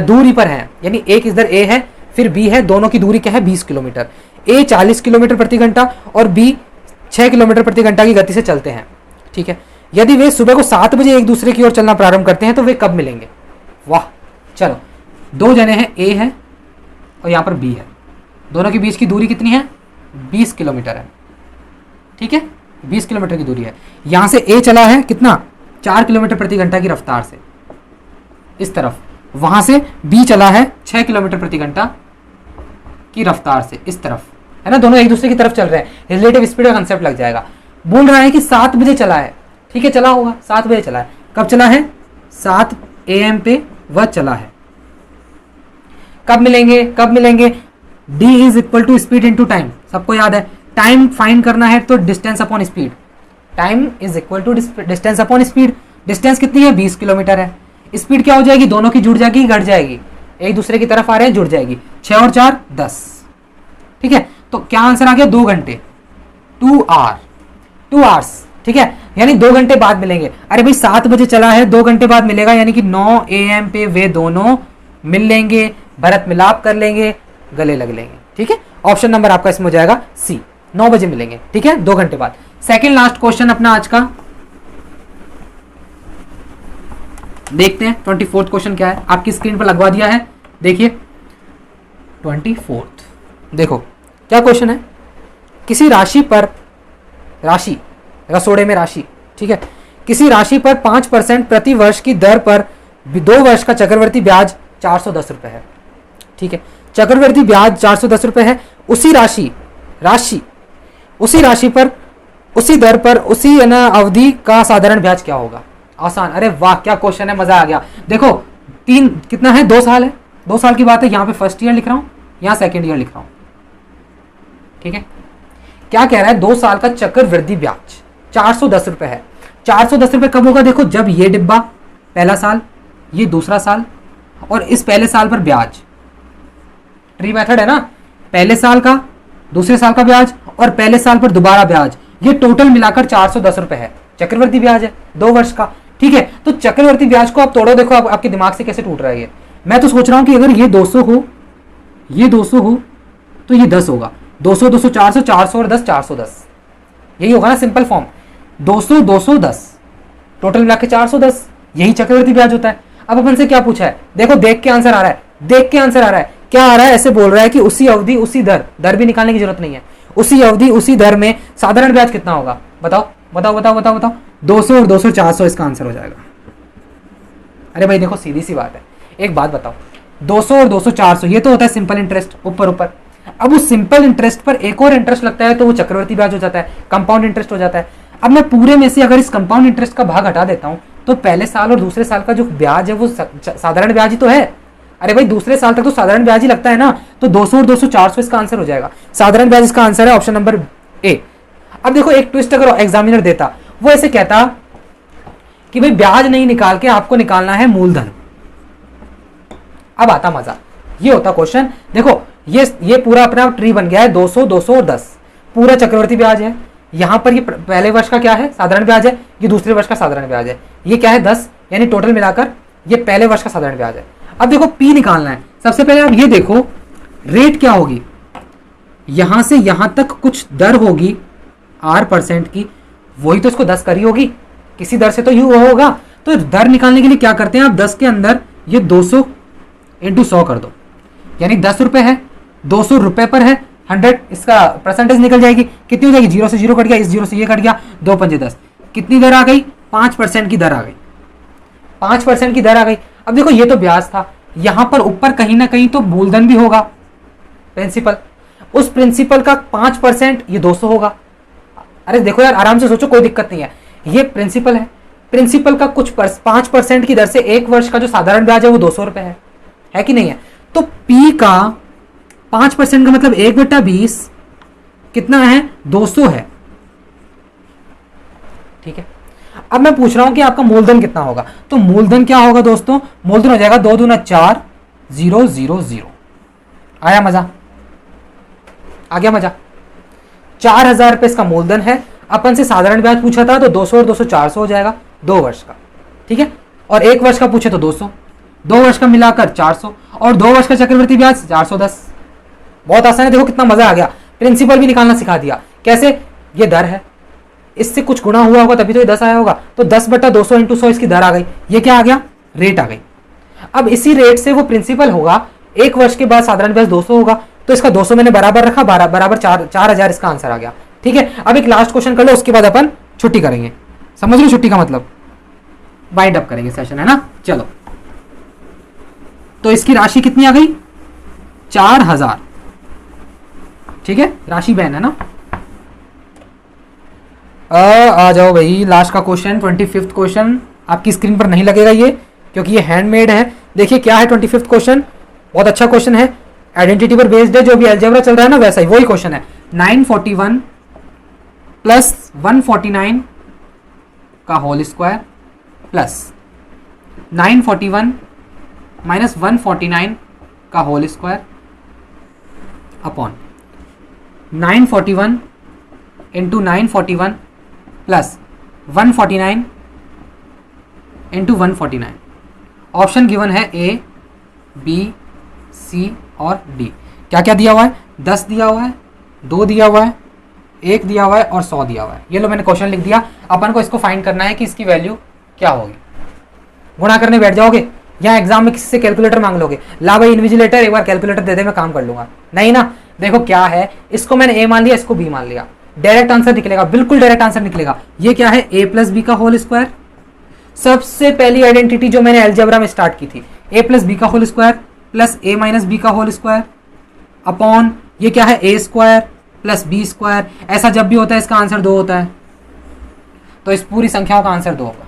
दूरी पर है, यानी एक इधर A है फिर B है, दोनों की दूरी क्या है? 20 किलोमीटर। A 40 किलोमीटर प्रति घंटा और B 6 किलोमीटर प्रति घंटा की गति से चलते हैं, ठीक है। यदि वे सुबह को 7 बजे एक दूसरे की ओर चलना प्रारंभ करते हैं तो वे कब मिलेंगे? वाह, चलो 2 जने हैं, A है और यहाँ पर B है, दोनों के बीच की दूरी कितनी है? 20 किलोमीटर है, ठीक है, 20 किलोमीटर की दूरी है। यहाँ से A चला है कितना? 4 किलोमीटर प्रति घंटा की रफ्तार से इस तरफ, वहाँ से B चला है 6 किलोमीटर प्रति घंटा की रफ्तार से इस तरफ, है ना, दोनों एक दूसरे की तरफ चल रहे हैं। रिलेटिव स्पीड का कंसेप्ट लग जाएगा। बोल रहा है कि 7 बजे चला है, ठीक है, चला होगा 7 बजे चला है। कब चला है? 7 AM पे वह चला है। कब मिलेंगे? कब मिलेंगे? D is equal to speed into time, सबको याद है। टाइम फाइंड करना है तो distance upon speed, time is equal to distance upon speed. Distance कितनी है? 20 किलोमीटर है। स्पीड क्या हो जाएगी? दोनों की जुड़ जाएगी, घट जाएगी, एक दूसरे की तरफ आ रहे हैं, जुड़ जाएगी। 6 और 4 10, ठीक है। तो क्या आंसर आ गया? 2 घंटे। 2 आवर, 2 आवर्स, ठीक है, यानी 2 घंटे बाद मिलेंगे। अरे भाई 7 बजे चला है, 2 घंटे बाद मिलेगा, यानी कि 9 AM पे वे दोनों मिल लेंगे, भरत मिलाप कर लेंगे, गले लग लेंगे, ठीक है। ऑप्शन नंबर आपका इसमें हो जाएगा सी, 9 बजे मिलेंगे, ठीक है, 2 घंटे बाद। सेकेंड लास्ट क्वेश्चन अपना आज का देखते हैं। 24th क्वेश्चन क्या है, आपकी स्क्रीन पर लगवा दिया है, देखिए 24th, देखो क्या क्वेश्चन है। किसी राशि पर, राशि रसोड़े में राशि, ठीक है, किसी राशि पर 5% प्रति वर्ष की दर पर 2 वर्ष का चक्रवर्ती ब्याज 410 रुपए है, ठीक है, चक्रवर्ती ब्याज 410 रुपए है। उसी राशि पर उसी दर पर उसी अवधि का साधारण ब्याज क्या होगा। आसान, अरे वाह क्या क्वेश्चन है, मजा आ गया। देखो 3 कितना है, 2 साल है, 2 साल की बात है, यहाँ पे फर्स्ट ईयर लिख रहा हूँ, यहाँ सेकेंड ईयर लिख रहा हूँ, ठीक है। क्या कह रहा है, 2 साल का चक्रवृद्धि ब्याज 410 रुपए है। 410 रुपए कब होगा, देखो जब ये डिब्बा पहला साल, ये दूसरा साल, और इस पहले साल पर ब्याज, ट्री मेथड है ना, पहले साल का, दूसरे साल का ब्याज और पहले साल पर दोबारा ब्याज, ये टोटल मिलाकर 410 रुपए है, चक्रवर्ती ब्याज है 2 वर्ष का, ठीक है। तो चक्रवर्ती ब्याज को आप तोड़ो, देखो आपके दिमाग से कैसे टूट रहा है ये। मैं तो सोच रहा हूं कि अगर ये 200 हो, ये 200 हो तो ये 10 होगा, 200 200 400, 400 और 10 410, यही होगा ना सिंपल फॉर्म, 200 200 10, टोटल मिला के 410, यही चक्रवर्ती ब्याज होता है। अब अपन से क्या पूछा है, देखो देख के आंसर आ रहा है, देख के आंसर आ रहा है, क्या आ रहा है, ऐसे बोल रहा है कि उसी अवधि उसी दर, दर भी निकालने की जरूरत नहीं है, उसी अवधि उसी दर में साधारण ब्याज कितना होगा, बताओ बताओ बताओ बताओ बताओ। 200 और 200 400 इसका आंसर हो जाएगा। अरे भाई देखो सीधी सी बात है, एक बात बताओ, 200 और 200 400 ये तो होता है सिंपल इंटरेस्ट ऊपर ऊपर। अब उस सिंपल इंटरेस्ट पर एक और इंटरेस्ट लगता है तो वो चक्रवर्ती ब्याज हो जाता है, कंपाउंड इंटरेस्ट हो जाता है। अब मैं पूरे में से अगर इस कंपाउंड इंटरेस्ट का भाग हटा देता हूं तो पहले साल और दूसरे साल का जो ब्याज है वो साधारण ब्याज ही तो है। अरे भाई दूसरे साल तक तो साधारण ब्याज ही लगता है ना, तो 200 और 200 400 इसका आंसर हो जाएगा। साधारण ब्याज इसका आंसर है, ऑप्शन नंबर ए। अब देखो एक ट्विस्ट अगर एग्जामिनर देता, वो ऐसे कहता कि भाई ब्याज नहीं निकाल के आपको निकालना है मूलधन, अब आता मजा, ये होता क्वेश्चन। देखो ये पूरा अपना ट्री बन गया है, 200 200 और 10 पूरा चक्रवर्ती ब्याज है। यहां पर ये पहले वर्ष का क्या है, साधारण ब्याज है, ये दूसरे वर्ष का साधारण ब्याज है, ये क्या है 10, यानी टोटल मिलाकर ये पहले वर्ष का साधारण ब्याज है। अब देखो पी निकालना है, सबसे पहले आप ये देखो रेट क्या होगी, यहां से यहां तक कुछ दर होगी R% की, वही तो इसको 10 करी होगी, किसी दर से तो यू होगा। तो दर निकालने के लिए क्या करते हैं आप, 10 के अंदर ये 200 इंटू 100 कर दो, यानी 10 रुपए है, 200 रुपए पर है 100, इसका परसेंटेज निकल जाएगी, कितनी हो जाएगी, 0 से 0 कट गया, इस 0 से ये कट गया, 2 पंजे 10, कितनी दर आ गई, 5% की दर आ गई, 5% की दर आ गई। अब देखो ये तो ब्याज था, यहां पर ऊपर कहीं ना कहीं तो मूलधन भी होगा, प्रिंसिपल, उस प्रिंसिपल का 5% ये 200 होगा। अरे देखो यार आराम से सोचो, कोई दिक्कत नहीं है, ये प्रिंसिपल है, प्रिंसिपल का कुछ 5% की दर से एक वर्ष का जो साधारण ब्याज है वो 200 रुपए है कि नहीं है। तो P का 5% का मतलब 1/20 कितना है, 200 है, ठीक है। अब मैं पूछ रहा हूं कि आपका मूलधन कितना होगा, तो मूलधन क्या होगा दोस्तों, मूलधन हो जाएगा 2 दूना 4 0 0 0। आया मजा, आ गया मजा। 4000 रुपए इसका मूलधन है, अपन से साधारण ब्याज पूछा था तो 200 और 200 400 हो जाएगा 2 वर्ष का, ठीक है, और 1 वर्ष का पूछे तो 200, 2 वर्ष का मिलाकर 400 और 2 वर्ष का चक्रवर्ती ब्याज 410। बहुत आसान है, देखो कितना मजा आ गया, प्रिंसिपल भी निकालना सिखा दिया। कैसे, ये दर है, इससे कुछ गुणा हुआ होगा तभी तो ये 10 आया होगा, तो 10/200 इंटू 100 इसकी दर आ गई, ये क्या आ गया, रेट आ गई। अब इसी रेट से वो प्रिंसिपल होगा, 1 वर्ष के बाद साधारण ब्याज 200 होगा, तो इसका 200 मैंने बराबर रखा, बराबर 4000 इसका आंसर आ गया, ठीक है। अब एक लास्ट क्वेश्चन कर लो, उसके बाद अपन छुट्टी करेंगे, समझ लो छुट्टी का मतलब, वाइंड अप करेंगे सेशन, है ना। चलो तो इसकी राशि कितनी आ गई, 4000, ठीक है, राशि बैन है ना। आ जाओ भाई, लास्ट का क्वेश्चन 25th क्वेश्चन, आपकी स्क्रीन पर नहीं लगेगा ये क्योंकि ये हैंडमेड है। देखिए क्या है 25th क्वेश्चन, बहुत अच्छा क्वेश्चन है, आइडेंटिटी पर बेस्ड है, जो भी अलजेब्रा चल रहा है ना वैसा ही वही क्वेश्चन है। 941 प्लस 149 का होल स्क्वायर प्लस 941 माइनस 149 का whole square upon 941 into 941 plus 149 into 149। Option given है ए, बी, सी और डी। क्या क्या दिया हुआ है? 10 दिया हुआ है, 2 दिया हुआ है, 1 दिया हुआ है और 100 दिया हुआ है। ये लो मैंने क्वेश्चन लिख दिया। अपन को इसको फाइंड करना है कि इसकी वैल्यू क्या होगी। गुणा करने बैठ जाओगे या एग्जाम में किसी से कैलकुलेटर मांग लोगे, ला भाई इन्विजिलेटर एक बार कैलकुलेटर दे दे मैं काम कर लूंगा, नहीं ना। देखो क्या है, इसको मैंने ए मान लिया, इसको बी मान लिया, डायरेक्ट आंसर निकलेगा, बिल्कुल डायरेक्ट आंसर निकलेगा। ये क्या है? ए प्लस बी का होल स्क्वायर। सबसे पहली आइडेंटिटी जो मैंने अलजेब्रा में स्टार्ट की थी, ए प्लस बी का होल स्क्वायर प्लस ए माइनस बी का होल स्क्वायर अपॉन ये क्या है? ए स्क्वायर प्लस बी स्क्वायर। ऐसा जब भी होता है इसका आंसर 2 होता है, तो इस पूरी संख्याओं का आंसर 2 होगा।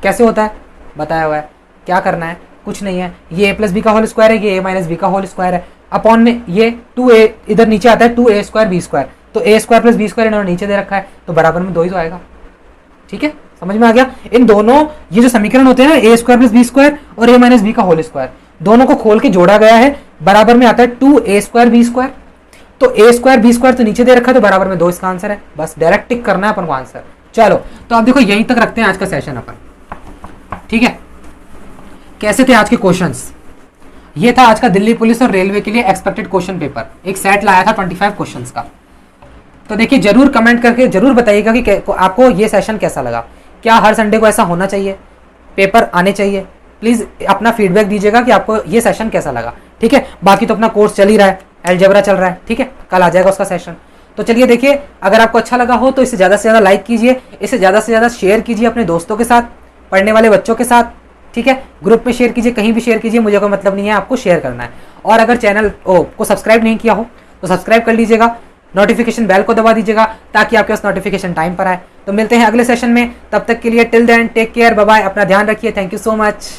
कैसे होता है बताया हुआ है। क्या करना है? कुछ नहीं है, ये ए प्लस बी का होल स्क्वायर है, ये ए माइनस बी का होल स्क्वायर है, अपॉन में ये 2a इधर नीचे आता है, 2a स्क्वायर बी स्क्वायर, तो ए स्क्वायर प्लस बी स्क्वायर इन्होंने नीचे दे रखा है, तो बराबर में 2 ही तो आएगा। ठीक है, समझ में आ गया। इन दोनों ये जो समीकरण होते हैं ना, ए स्क्वायर प्लस बी स्क्वायर और ए माइनस बी का होल स्क्वायर, दोनों को खोल के जोड़ा गया है, बराबर में आता है 2a स्क्वायर बी स्क्वायर। तो ए स्क्वायर बी स्क्वायर तो नीचे दे रखा है, तो बराबर में 2 इसका आंसर है। बस डायरेक्ट टिक करना है अपन को आंसर। चलो तो अब देखो यहीं तक रखते हैं आज का सेशन अपन। ठीक है, कैसे थे आज के क्वेश्चंस? ये था आज का दिल्ली पुलिस और रेलवे के लिए एक्सपेक्टेड क्वेश्चन पेपर। एक सेट लाया था 25 क्वेश्चंस का। तो देखिए जरूर कमेंट करके जरूर बताइएगा कि आपको ये सेशन कैसा लगा। क्या हर संडे को ऐसा होना चाहिए, पेपर आने चाहिए? प्लीज़ अपना फीडबैक दीजिएगा कि आपको ये सेशन कैसा लगा। ठीक है, बाकी तो अपना कोर्स चल ही रहा है, अलजेब्रा चल रहा है। ठीक है, कल आ जाएगा उसका सेशन। तो चलिए देखिए, अगर आपको अच्छा लगा हो तो इसे ज़्यादा से ज़्यादा लाइक कीजिए, इसे ज़्यादा से ज़्यादा शेयर कीजिए अपने दोस्तों के साथ, पढ़ने वाले बच्चों के साथ। ठीक है, ग्रुप में शेयर कीजिए, कहीं भी शेयर कीजिए, मुझे कोई मतलब नहीं है, आपको शेयर करना है। और अगर चैनल को सब्सक्राइब नहीं किया हो तो सब्सक्राइब कर लीजिएगा, नोटिफिकेशन बेल को दबा दीजिएगा ताकि आपके पास नोटिफिकेशन टाइम पर आए। तो मिलते हैं अगले सेशन में, तब तक के लिए till then take care, bye bye, अपना ध्यान रखिए। Thank you so much.